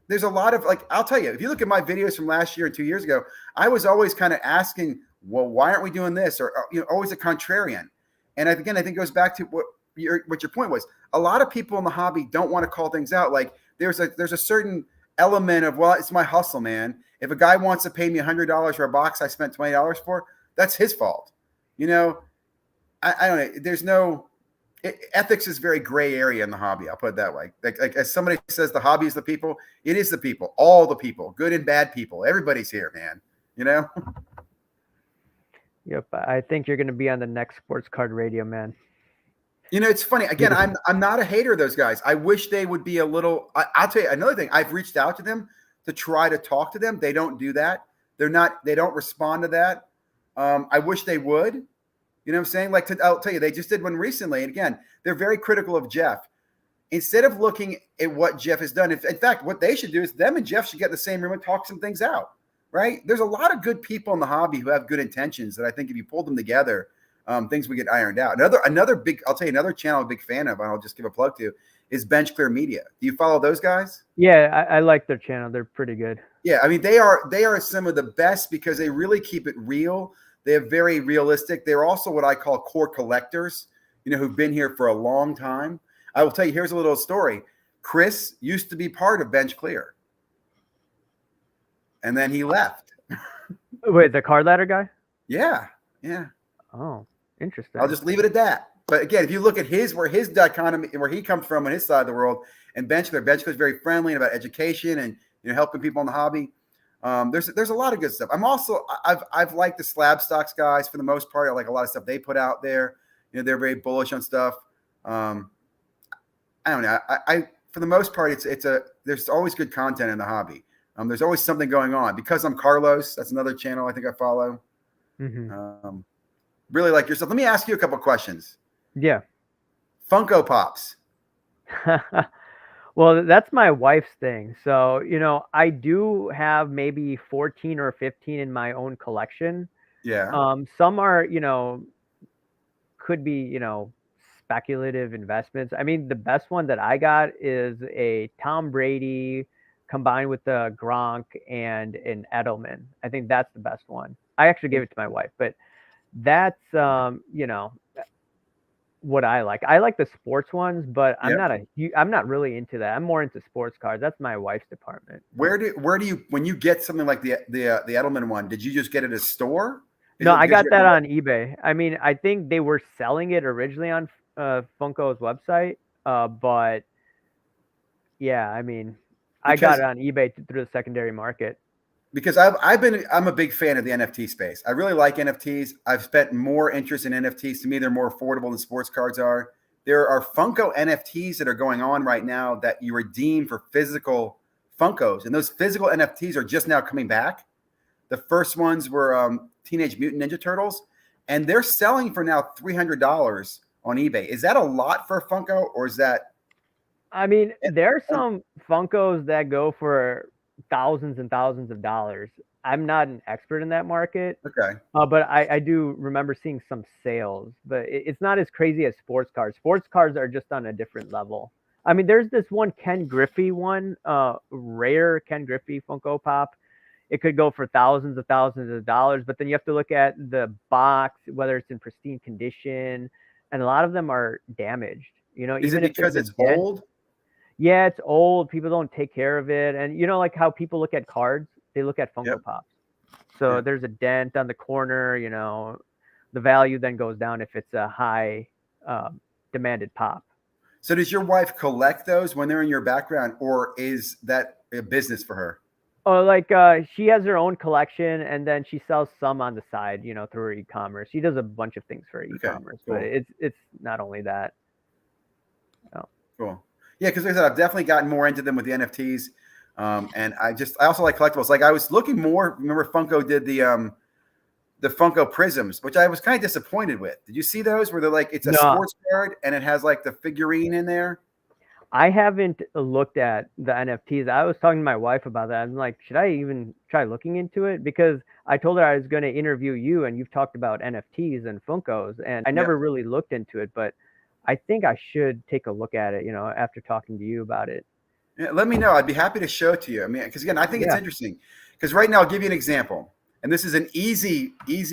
there's a lot of I'll tell you, if you look at my videos from last year and 2 years ago, I was always kind of asking, well, why aren't we doing this? Or always a contrarian. And again, I think it goes back to what your point was. A lot of people in the hobby don't want to call things out. There's a certain element of, well, it's my hustle, man. If a guy wants to pay me $100 for a box I spent $20 for, that's his fault. I don't know. There's no ethics is very gray area in the hobby. I'll put it that way. As somebody says, the hobby is the people. It is the people, all the people, good and bad people. Everybody's here, man. Yep. I think you're going to be on the next Sports Card Radio, man. You know, it's funny. Again, I'm not a hater of those guys. I wish they would be a little. I'll tell you another thing. I've reached out to them to try to talk to them. They don't do that. They're not. They don't respond to that. I wish they would. You know what I'm saying? Like, I'll tell you, they just did one recently, and again, they're very critical of Jeff. Instead of looking at what Jeff has done, in fact, what they should do is them and Jeff should get in the same room and talk some things out. Right? There's a lot of good people in the hobby who have good intentions that I think if you pulled them together, things would get ironed out. Another big, I'll tell you another channel I'm a big fan of, and I'll just give a plug to, is Bench Clear Media. Do you follow those guys? Yeah, I like their channel. They're pretty good. Yeah, I mean they are some of the best because they really keep it real. They're very realistic. They're also what I call core collectors, you know, who've been here for a long time. I will tell you, here's a little story. Chris used to be part of Bench Clear, and then he left. Wait, the card ladder guy? Yeah. Oh, interesting. I'll just leave it at that. But again, if you look at where his dichotomy, where he comes from on his side of the world, and Bench Clear is very friendly and about education and helping people in the hobby. There's a lot of good stuff. I've liked the Slab Stocks guys for the most part. I like a lot of stuff they put out there. You know, they're very bullish on stuff. I don't know. I for the most part, there's always good content in the hobby. There's always something going on. Because I'm Carlos, that's another channel I think I follow. Mm-hmm. Really like yourself. Let me ask you a couple questions. Yeah. Funko Pops. Well, that's my wife's thing. So, you know, I do have maybe 14 or 15 in my own collection. Yeah. Some are, could be, speculative investments. I mean, the best one that I got is a Tom Brady combined with the Gronk and an Edelman. I think that's the best one. I actually gave it to my wife, but that's, what I like. I like the sports ones, but I'm not really into that. I'm more into sports cards. That's my wife's department. Where do you when you get something like the Edelman one? Did you just get it at a store? No, I got that on eBay. I mean, I think they were selling it originally on Funko's website, but yeah, I mean, I got it on eBay through the secondary market. Because I'm a big fan of the NFT space. I really like NFTs. I've spent more interest in NFTs. To me, they're more affordable than sports cards are. There are Funko NFTs that are going on right now that you redeem for physical Funkos, and those physical NFTs are just now coming back. The first ones were Teenage Mutant Ninja Turtles, and they're selling for now $300 on eBay. Is that a lot for a Funko, or is that? I mean, there are some Funkos that go for thousands and thousands of dollars. I'm not an expert in that market. Okay. But I do remember seeing some sales, but it's not as crazy as sports cards. Sports cards are just on a different level. I mean, there's this one Ken Griffey one, rare Ken Griffey Funko Pop. It could go for thousands of dollars, but then you have to look at the box, whether it's in pristine condition, and a lot of them are damaged. Is it because it's old? Yeah, it's old. People don't take care of it. And like how people look at cards, they look at Funko Pops. So there's a dent on the corner, the value then goes down if it's a high demanded pop. So does your wife collect those when they're in your background, or is that a business for her? Oh, like she has her own collection, and then she sells some on the side, through her e-commerce. She does a bunch of things for her e-commerce, cool. But it's not only that. Cool. Yeah, because like I said, I've definitely gotten more into them with the NFTs, and I also like collectibles. Like I was looking more. Remember, Funko did the Funko Prisms, which I was kind of disappointed with. Did you see those? Where they're like it's a sports card and it has like the figurine in there. I haven't looked at the NFTs. I was talking to my wife about that. I'm like, should I even try looking into it? Because I told her I was going to interview you, and you've talked about NFTs and Funkos, and I never really looked into it, but I think I should take a look at it, after talking to you about it. Yeah, let me know. I'd be happy to show it to you. I mean, because again, I think it's interesting. Because right now, I'll give you an example. And this is an easy,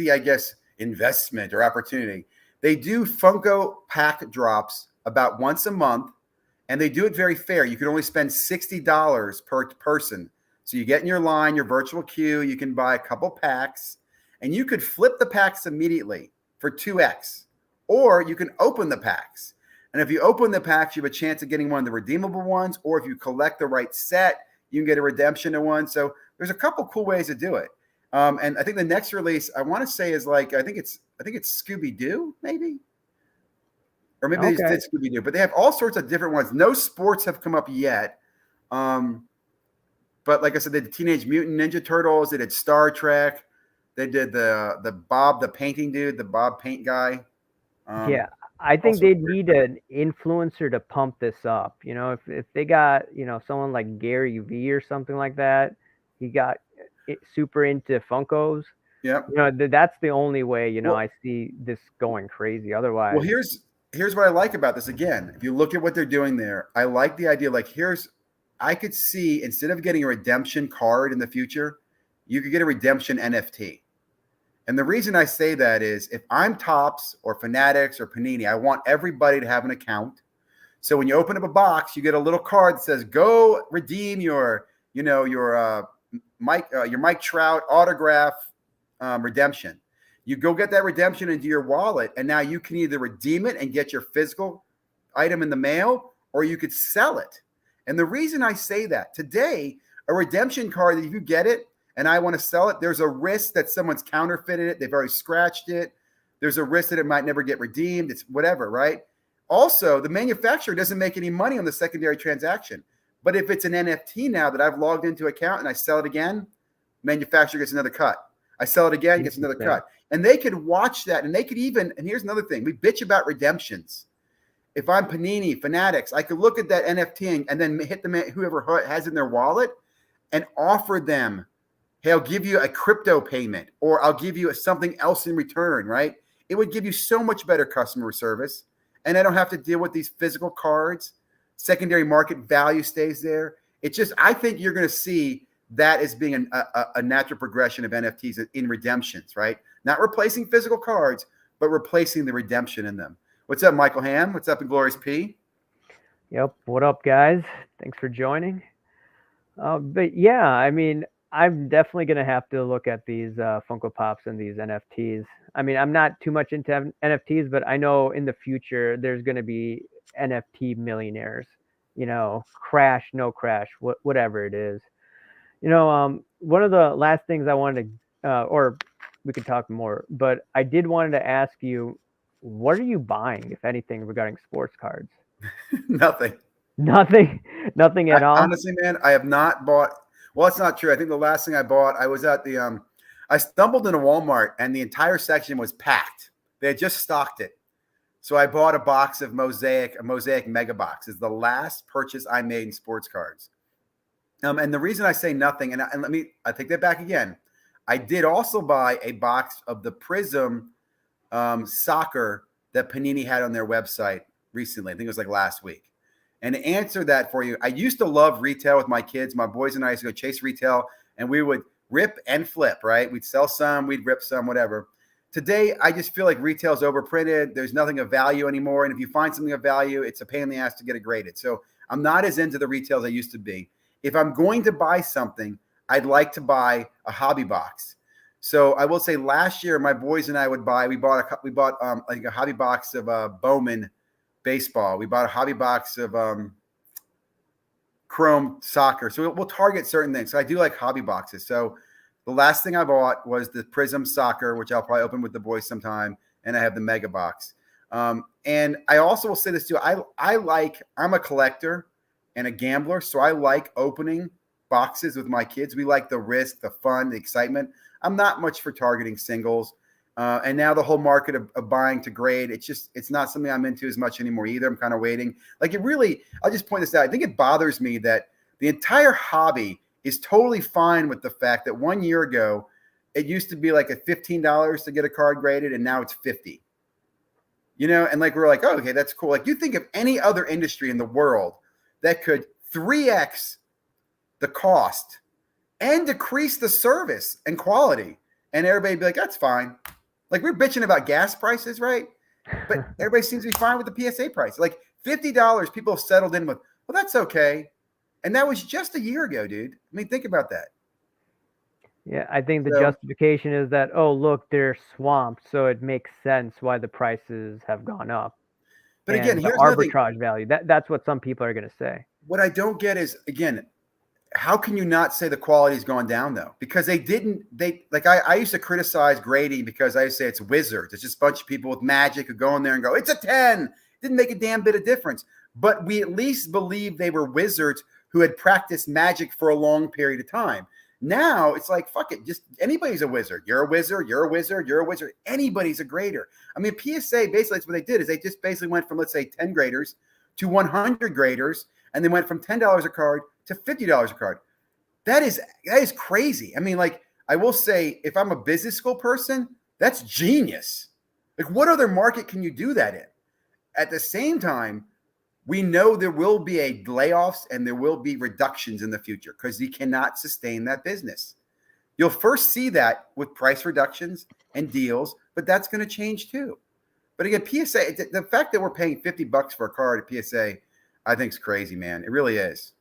I guess, investment or opportunity. They do Funko pack drops about once a month, and they do it very fair. You can only spend $60 per person. So you get in your line, your virtual queue, you can buy a couple packs, and you could flip the packs immediately for 2x. Or you can open the packs. And if you open the packs, you have a chance of getting one of the redeemable ones. Or if you collect the right set, you can get a redemption to one. So there's a couple cool ways to do it. And I think the next release I want to say is like I think it's Scooby-Doo maybe, or maybe they just Okay. did Scooby Doo, but they have all sorts of different ones. No sports have come up yet. But like I said, they did Teenage Mutant Ninja Turtles. They did Star Trek. They did the Bob the painting dude, the Bob paint guy. Yeah, I All think sorts they of weird need an influencer to pump this up. If they got, someone like Gary V or something like that, he got super into Funkos. Yep. That's the only way, Well, I see this going crazy. well, Otherwise, here's what I like about this. Again, if you look at what they're doing there, I like the idea. Like, I could see instead of getting a redemption card in the future, you could get a redemption NFT. And the reason I say that is if I'm Topps or Fanatics or Panini, I want everybody to have an account. So when you open up a box, you get a little card that says, "Go redeem your, your Mike Trout autograph redemption." You go get that redemption into your wallet, and now you can either redeem it and get your physical item in the mail, or you could sell it. And the reason I say that today, a redemption card, if you get it and I want to sell it, there's a risk that someone's counterfeited it. They've already scratched it. There's a risk that it might never get redeemed. It's whatever, right? Also, the manufacturer doesn't make any money on the secondary transaction. But if it's an NFT now that I've logged into account and I sell it again, manufacturer gets another cut. I sell it again, gets another interesting. cut. And they could watch that, and they could even, and here's another thing, we bitch about redemptions. If I'm Panini, Fanatics, I could look at that NFT and then hit whoever has it in their wallet and offer them, hey, I'll give you a crypto payment, or I'll give you something else in return, right? It would give you so much better customer service. And I don't have to deal with these physical cards. Secondary market value stays there. It's just, I think you're going to see that as being a natural progression of NFTs in redemptions, right? Not replacing physical cards, but replacing the redemption in them. What's up, Michael Ham? What's up, Inglorious P? Yep. What up, guys? Thanks for joining. But yeah, I mean, I'm definitely gonna have to look at these Funko Pops and these NFTs. I mean, I'm not too much into NFTs, but I know in the future there's gonna be NFT millionaires. Crash, no crash, whatever it is. One of the last things I wanted to, or we could talk more, but I did wanted to ask you, what are you buying, if anything, regarding sports cards? Nothing. Nothing, nothing at all. Honestly, man, I have not bought. Well, it's not true. I think the last thing I bought, I was at the. I stumbled into Walmart and the entire section was packed. They had just stocked it, so I bought a box of a Mosaic Mega Box. Is the last purchase I made in sports cards. And the reason I say nothing, and I take that back again. I did also buy a box of the Prism soccer that Panini had on their website recently. I think it was like last week. And to answer that for you, I used to love retail with my kids. My boys and I used to go chase retail, and we would rip and flip, right? We'd sell some, we'd rip some, whatever. Today, I just feel like retail's overprinted. There's nothing of value anymore. And if you find something of value, it's a pain in the ass to get it graded. So I'm not as into the retail as I used to be. If I'm going to buy something, I'd like to buy a hobby box. So I will say last year, my boys and I we bought like a hobby box of Bowman baseball. We bought a hobby box of Chrome soccer. So we'll target certain things. So I do like hobby boxes. So the last thing I bought was the Prism soccer, which I'll probably open with the boys sometime. And I have the Mega Box. And I also will say this too. I'm a collector and a gambler. So I like opening boxes with my kids. We like the risk, the fun, the excitement. I'm not much for targeting singles. And now the whole market of buying to grade, it's not something I'm into as much anymore either. I'm kind of waiting. I'll just point this out. I think it bothers me that the entire hobby is totally fine with the fact that 1 year ago, it used to be like a $15 to get a card graded, and now it's $50. And like, we're like, oh, okay, that's cool. Like, you think of any other industry in the world that could 3x the cost and decrease the service and quality, and everybody be like, that's fine. Like, we're bitching about gas prices, right? But everybody seems to be fine with the PSA price. Like $50, people have settled in with, well, that's okay. And that was just a year ago, dude. I mean, think about that. Yeah, I think the So, justification is that, oh, look, they're swamped, so it makes sense why the prices have gone up. but again, And the here's another thing. arbitrage value, that's what some people are going to say. What I don't get is, again, how can you not say the quality's gone down though? Because I used to criticize grading because I used to say it's wizards. It's just a bunch of people with magic who go in there and go, it's a 10. Didn't make a damn bit of difference. But we at least believed they were wizards who had practiced magic for a long period of time. Now it's like, fuck it, just anybody's a wizard. You're a wizard, you're a wizard, you're a wizard. Anybody's a grader. I mean, PSA, basically, that's what they did, is they just basically went from, let's say, 10 graders to 100 graders, and they went from $10 a card to $50 a card. That is crazy. I mean, like, I will say, if I'm a business school person, that's genius. Like, what other market can you do that in? At the same time, we know there will be layoffs and there will be reductions in the future because you cannot sustain that business. You'll first see that with price reductions and deals, but that's going to change too. But again, PSA, the fact that we're paying $50 for a card at PSA, I think is crazy, man. It really is.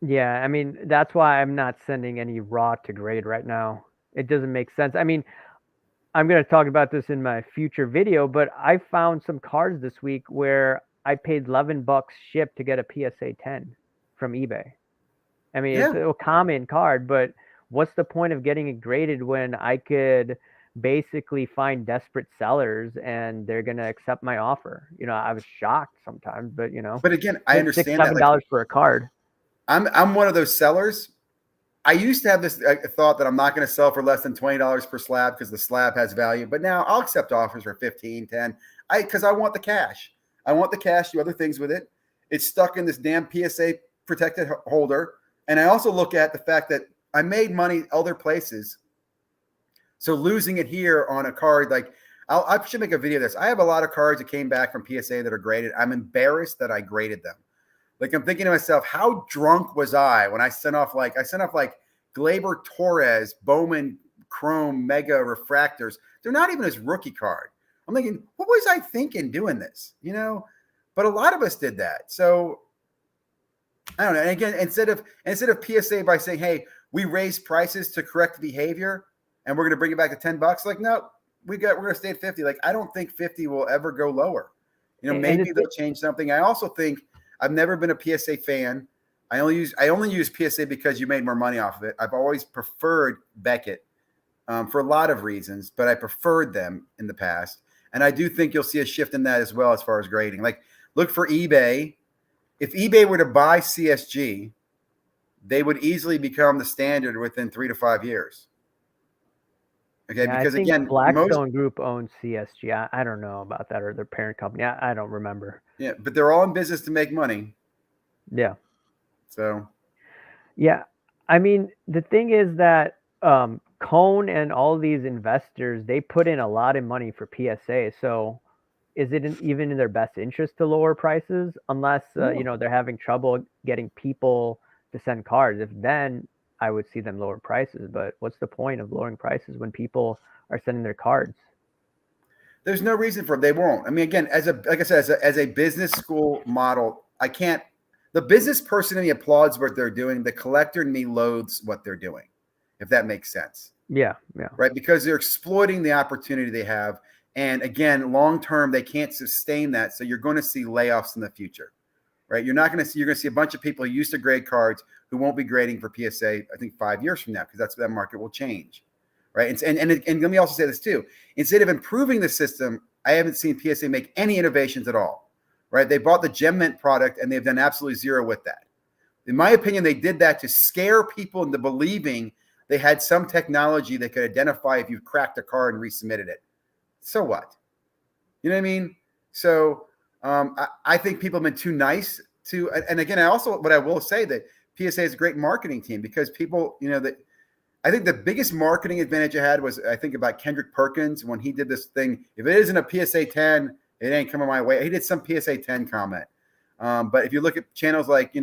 Yeah, I mean, that's why I'm not sending any raw to grade right now. It doesn't make sense. I mean, I'm going to talk about this in my future video, but I found some cards this week where I paid $11 shipped to get a PSA 10 from eBay. I mean, it's a common card, but what's the point of getting it graded when I could basically find desperate sellers and they're going to accept my offer? You know, I was shocked sometimes, but But again, I understand that. $6-7 for a card. I'm one of those sellers. I used to have this thought that I'm not going to sell for less than $20 per slab because the slab has value. But now I'll accept offers for 15, 10, because I want the cash. I want the cash, do other things with it. It's stuck in this damn PSA protected holder. And I also look at the fact that I made money other places. So losing it here on a card, like I should make a video of this. I have a lot of cards that came back from PSA that are graded. I'm embarrassed that I graded them. Like, I'm thinking to myself, how drunk was I when I sent off like Glaber Torres, Bowman Chrome Mega Refractors. They're not even his rookie card. I'm thinking, what was I thinking doing this? But a lot of us did that. So I don't know. And again, instead of PSA by saying, hey, we raised prices to correct behavior and we're going to bring it back to $10, like, no, we're going to stay at 50. Like, I don't think 50 will ever go lower. Maybe they'll change something. I also think I've never been a PSA fan. I only use PSA because you made more money off of it. I've always preferred Beckett for a lot of reasons, but I preferred them in the past. And I do think you'll see a shift in that as well as far as grading. Like, look for eBay. If eBay were to buy CSG, they would easily become the standard within 3 to 5 years. Okay, Yeah, because I think again, Blackstone Group owns CSG. I don't know about that, or their parent company. I don't remember. Yeah, but they're all in business to make money. Yeah. So. Yeah, I mean, the thing is that Cone and all these investors, they put in a lot of money for PSA. So is it even in their best interest to lower prices unless, they're having trouble getting people to send cards? If then I would see them lower prices. But what's the point of lowering prices when people are sending their cards? There's no reason for it. They won't. I mean, again, like I said, as a business school model, I can't. The business person in me applauds what they're doing. The collector in me loathes what they're doing, if that makes sense. Yeah. Right, because they're exploiting the opportunity they have, and again, long term, they can't sustain that. So you're going to see layoffs in the future, right? You're going to see a bunch of people who used to grade cards who won't be grading for PSA. I think 5 years from now, because that's that market will change. Right. And let me also say this too. Instead of improving the system, I haven't seen PSA make any innovations at all. Right. They bought the Gem Mint product and they've done absolutely zero with that. In my opinion, they did that to scare people into believing they had some technology that could identify if you cracked a card and resubmitted it. So what? You know what I mean? So I think people have been too nice to. And again, what I will say that PSA is a great marketing team because people, that. I think the biggest marketing advantage I had was, I think, about Kendrick Perkins when he did this thing. If it isn't a PSA 10, it ain't coming my way. He did some PSA 10 comment. But if you look at channels like,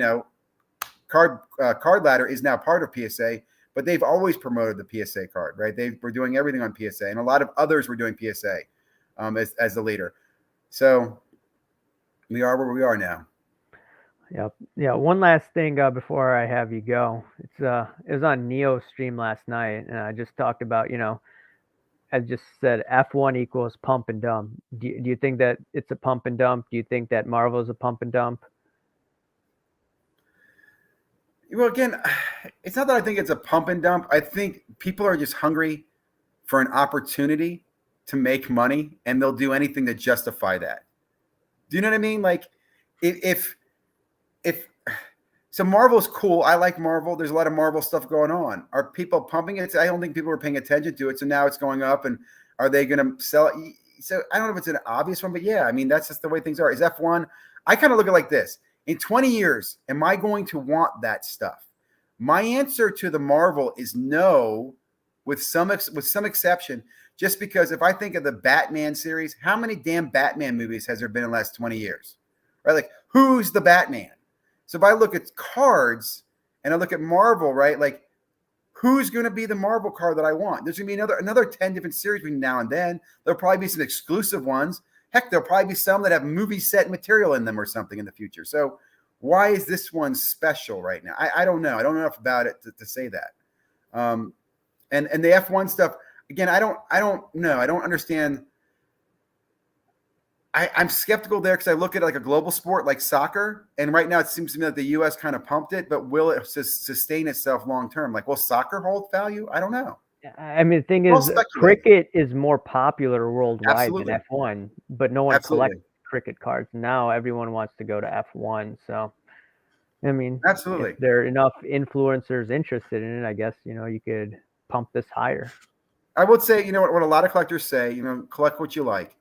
Card Ladder is now part of PSA, but they've always promoted the PSA card, right? They were doing everything on PSA, and a lot of others were doing PSA as the leader. So we are where we are now. Yep. Yeah. One last thing before I have you go. It was on Neo's stream last night, and I just talked about, I just said F1 equals pump and dump. Do you think that it's a pump and dump? Do you think that Marvel is a pump and dump? Well, again, it's not that I think it's a pump and dump. I think people are just hungry for an opportunity to make money, and they'll do anything to justify that. Do you know what I mean? Like, if if so, Marvel's cool. I like Marvel. There's a lot of Marvel stuff going on. Are people pumping it? I don't think people are paying attention to it. So now it's going up, and are they going to sell it? So I don't know if it's an obvious one, but yeah, I mean that's just the way things are. Is F1? I kind of look at it like this: in 20 years, am I going to want that stuff? My answer to the Marvel is no, with some exception. Just because if I think of the Batman series, how many damn Batman movies has there been in the last 20 years? Right? Like, who's the Batman? So if I look at cards and I look at Marvel, right? Like, who's going to be the Marvel card that I want? There's going to be another 10 different series between now and then. There'll probably be some exclusive ones. Heck, there'll probably be some that have movie set material in them or something in the future. So why is this one special right now? I don't know. I don't know enough about it to say that. And the F1 stuff, again, I don't know. I don't understand. I'm skeptical there because I look at it like a global sport like soccer. And right now it seems to me like the U.S. kind of pumped it, but will it sustain itself long term? Like, will soccer hold value? I don't know. I mean, the thing is, cricket is more popular worldwide Absolutely. than F1, but no one Absolutely. collects cricket cards. Now everyone wants to go to F1. So, I mean, Absolutely. if there are enough influencers interested in it, I guess, you could pump this higher. I would say, what a lot of collectors say, collect what you like.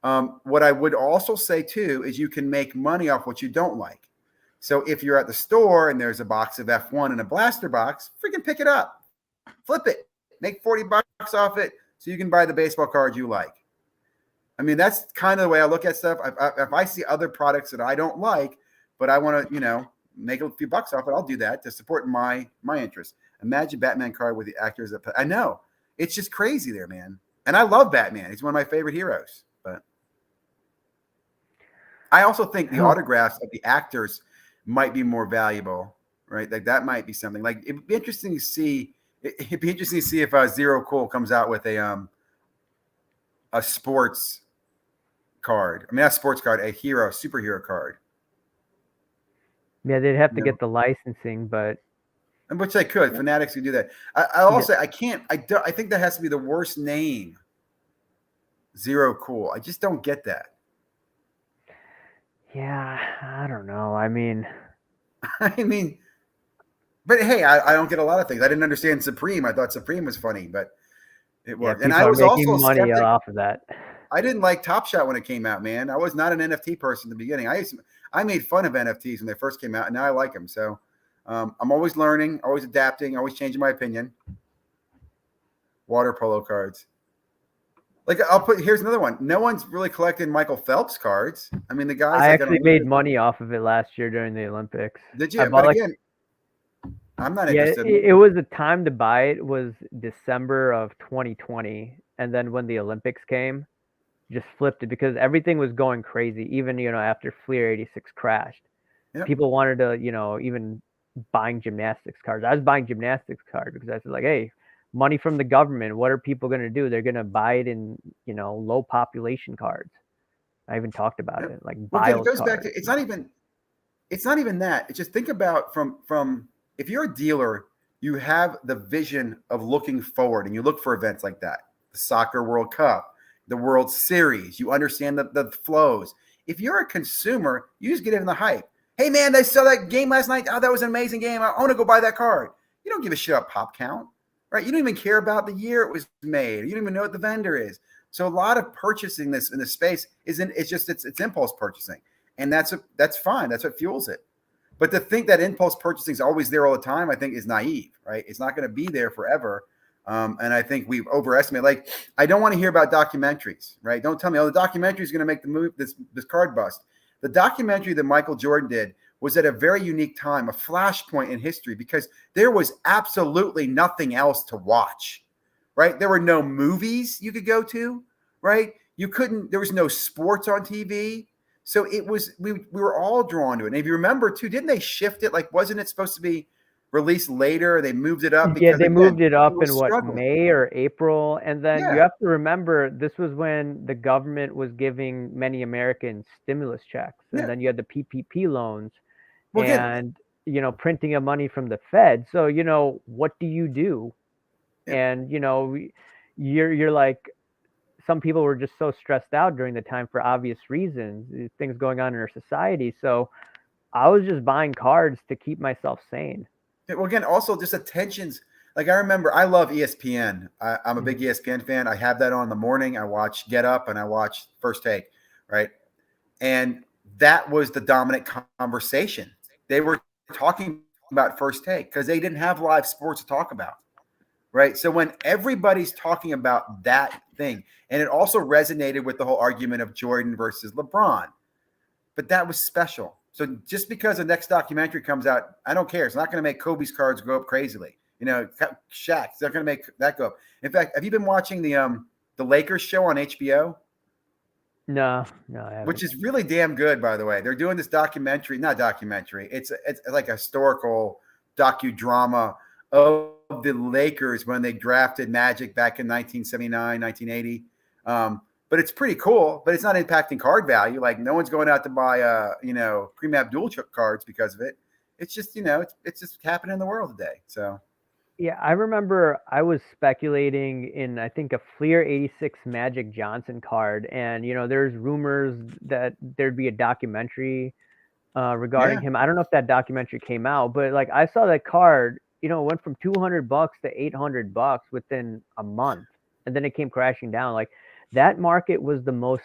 What I would also say too is you can make money off what you don't like. So if you're at the store and there's a box of F1 and a blaster box, freaking pick it up, flip it, make $40 off it so you can buy the baseball card you like. I mean, that's kind of the way I look at stuff. If I see other products that I don't like, but I want to, make a few bucks off it, I'll do that to support my interest. Imagine Batman card with the actors that I know. It's just crazy there, man. And I love Batman. He's one of my favorite heroes. But I also think the autographs of the actors might be more valuable, right? Like that might be something. Like it'd be interesting to see. It'd be interesting to see if Zero Cool comes out with a sports card. I mean, not a sports card, a superhero card. Yeah, they'd have to get the licensing, but which they could. Fanatics could do that. I'll say I can't. I think that has to be the worst name. Zero Cool. I just don't get that. Yeah, I don't know. I mean, but hey, I don't get a lot of things. I didn't understand Supreme. I thought Supreme was funny, but it worked. And I was also money off of that. I didn't like Top Shot when it came out, man. I was not an NFT person in the beginning. I made fun of NFTs when they first came out, and now I like them. So I'm always learning, always adapting, always changing my opinion. Water polo cards. Like here's another one. No one's really collected Michael Phelps cards. I mean, the guys. I actually made money off of it last year during the Olympics. Did you? But again, I'm not interested. It was the time to buy it was December of 2020, and then when the Olympics came, just flipped it because everything was going crazy. Even after Fleer 86 crashed, people wanted to even buying gymnastics cards. I was buying gymnastics cards because I said like, hey, money from the government. What are people going to do? They're going to buy it in low population cards. I even talked about it like it goes back to it's not even that. It's just think about from if you're a dealer, you have the vision of looking forward and you look for events like that, the Soccer World Cup, the World Series. You understand the flows. If you're a consumer, you just get in the hype. Hey man, they saw that game last night. Oh, that was an amazing game. I want to go buy that card. You don't give a shit about pop count, right? You don't even care about the year it was made. You don't even know what the vendor is. So a lot of purchasing this in the space it's impulse purchasing, and that's fine. That's what fuels it. But to think that impulse purchasing is always there all the time, I think is naive, right? It's not going to be there forever. And I think we've overestimated. Like, I don't want to hear about documentaries, right? Don't tell me, the documentary is going to make the move, this card bust. The documentary that Michael Jordan did was at a very unique time, a flashpoint in history, because there was absolutely nothing else to watch, right? There were no movies you could go to, right? There was no sports on TV. So it was, we were all drawn to it. And if you remember too, didn't they shift it? Like, wasn't it supposed to be released later? They moved it up. Because they moved it up in May or April. And then you have to remember, this was when the government was giving many Americans stimulus checks. And then you had the PPP loans and, printing of money from the Fed. So, what do you do? And, you're like, some people were just so stressed out during the time for obvious reasons, things going on in our society. So I was just buying cards to keep myself sane. Well, again, also just attentions. Like I remember, I love ESPN. I'm a big Mhm. ESPN fan. I have that on in the morning. I watch Get Up and I watch First Take, right? And that was the dominant conversation. They were talking about First Take because they didn't have live sports to talk about, right? So when everybody's talking about that thing, and it also resonated with the whole argument of Jordan versus LeBron, but that was special. So just because the next documentary comes out, I don't care. It's not going to make Kobe's cards go up crazily. You know, Shaq, it's not going to make that go up. In fact, have you been watching the Lakers show on HBO? No, no, I haven't. Which is really damn good, by the way. They're doing this documentary, not documentary. It's like a historical docudrama of the Lakers when they drafted Magic back in 1979, 1980. But it's pretty cool, but it's not impacting card value. Like no one's going out to buy Kareem Abdul cards because of it. It's just, it's just happening in the world today. So Yeah, I remember I was speculating in, I think, a Fleer 86 Magic Johnson card, and there's rumors that there'd be a documentary regarding yeah, him. I don't know if that documentary came out, but like I saw that card, it went from $200 to $800 within a month, and then it came crashing down. Like that market was the most.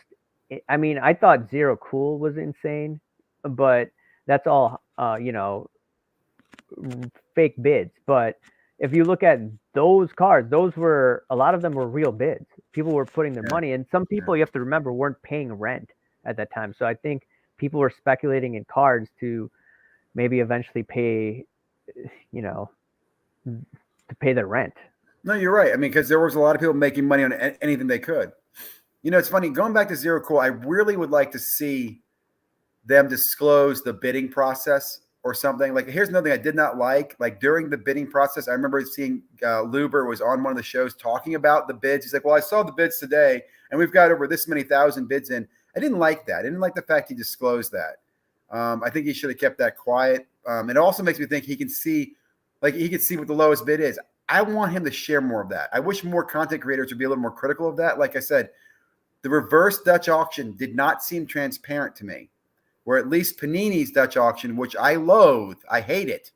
I mean, I thought Zero Cool was insane, but that's all fake bids. But if you look at those cards, those were a lot of them were real bids. People were putting their yeah. money, and some people you have to remember weren't paying rent at that time. So I think people were speculating in cards to maybe eventually pay, you know, to pay their rent. No, you're right. I mean, because there was a lot of people making money on anything they could. It's funny. Going back to Zero Cool, I really would like to see them disclose the bidding process or something. Like, here's another thing I did not like. Like during the bidding process, I remember seeing Luber was on one of the shows talking about the bids. He's like, "Well, I saw the bids today, and we've got over this many thousand bids in." I didn't like that. I didn't like the fact he disclosed that. I think he should have kept that quiet. It also makes me think he can see what the lowest bid is. I want him to share more of that. I wish more content creators would be a little more critical of that. Like I said, the reverse Dutch auction did not seem transparent to me, where at least Panini's Dutch auction, which I loathe, I hate it.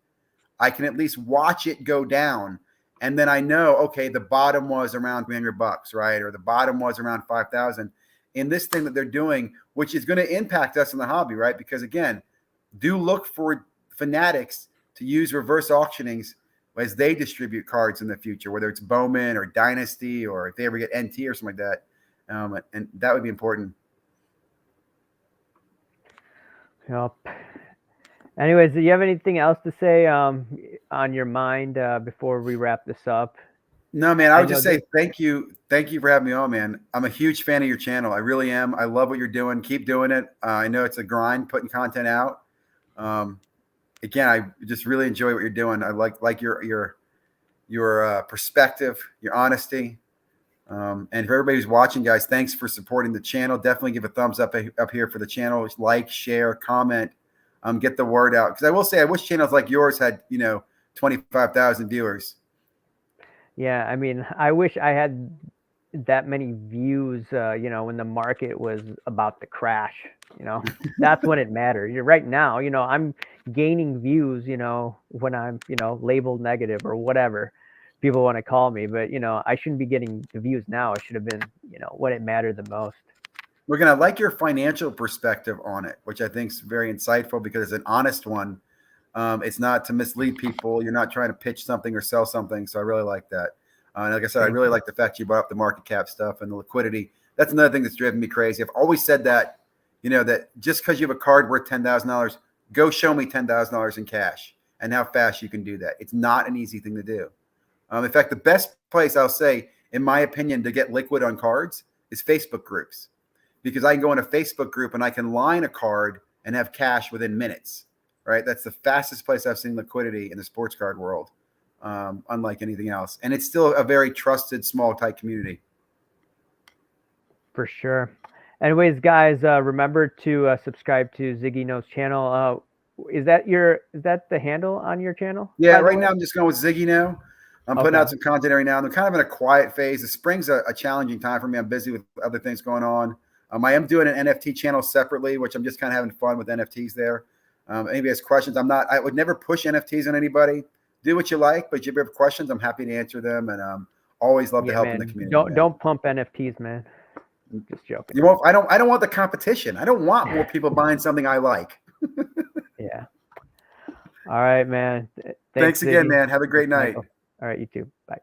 I can at least watch it go down. And then I know, okay, the bottom was around $300, right? Or the bottom was around 5,000 in this thing that they're doing, which is going to impact us in the hobby, right? Because again, do look for fanatics to use reverse auctionings as they distribute cards in the future, whether it's Bowman or Dynasty, or if they ever get NT or something like that. And that would be important. Yep. Anyways, do you have anything else to say on your mind before we wrap this up? No, man, I I would know just say thank you. Thank you for having me on, man. I'm a huge fan of your channel. I really am. I love what you're doing. Keep doing it. I know it's a grind putting content out. Um, Again, I just really enjoy what you're doing. I like your perspective, your honesty. And for everybody who's watching, guys, thanks for supporting the channel. Definitely give a thumbs up here for the channel. Like, share, comment, get the word out. Because I will say, I wish channels like yours had 25,000 viewers. Yeah, I mean, I wish I had that many views, when the market was about to crash, that's when it mattered. You're right now, I'm gaining views, when I'm, labeled negative or whatever people want to call me, but I shouldn't be getting the views now. It should have been, when it mattered the most. We're going to like your financial perspective on it, which I think is very insightful because it's an honest one. It's not to mislead people. You're not trying to pitch something or sell something. So I really like that. And like I said, I really like the fact you brought up the market cap stuff and the liquidity. That's another thing that's driven me crazy. I've always said that, that just because you have a card worth $10,000, go show me $10,000 in cash and how fast you can do that. It's not an easy thing to do. In fact, the best place I'll say, in my opinion, to get liquid on cards is Facebook groups, because I can go in a Facebook group and I can line a card and have cash within minutes. Right, that's the fastest place I've seen liquidity in the sports card world, unlike anything else. And it's still a very trusted, small, tight community. For sure. Anyways, guys, remember to subscribe to Ziggy Knows channel. Is that the handle on your channel? Yeah, right now I'm just going with Ziggy now. I'm putting out some content every now and then. I'm kind of in a quiet phase. The spring's a challenging time for me. I'm busy with other things going on. I am doing an NFT channel separately, which I'm just kind of having fun with NFTs there. Anybody has questions, I would never push NFTs on anybody. Do what you like, but if you have questions, I'm happy to answer them. And always love to help in the community. Don't pump NFTs, man. Just joking. You won't. I don't want the competition. I don't want more people buying something I like. Yeah. All right, man. Thanks again, Ziggy. man. Have a great night. Michael. All right, you too. Bye.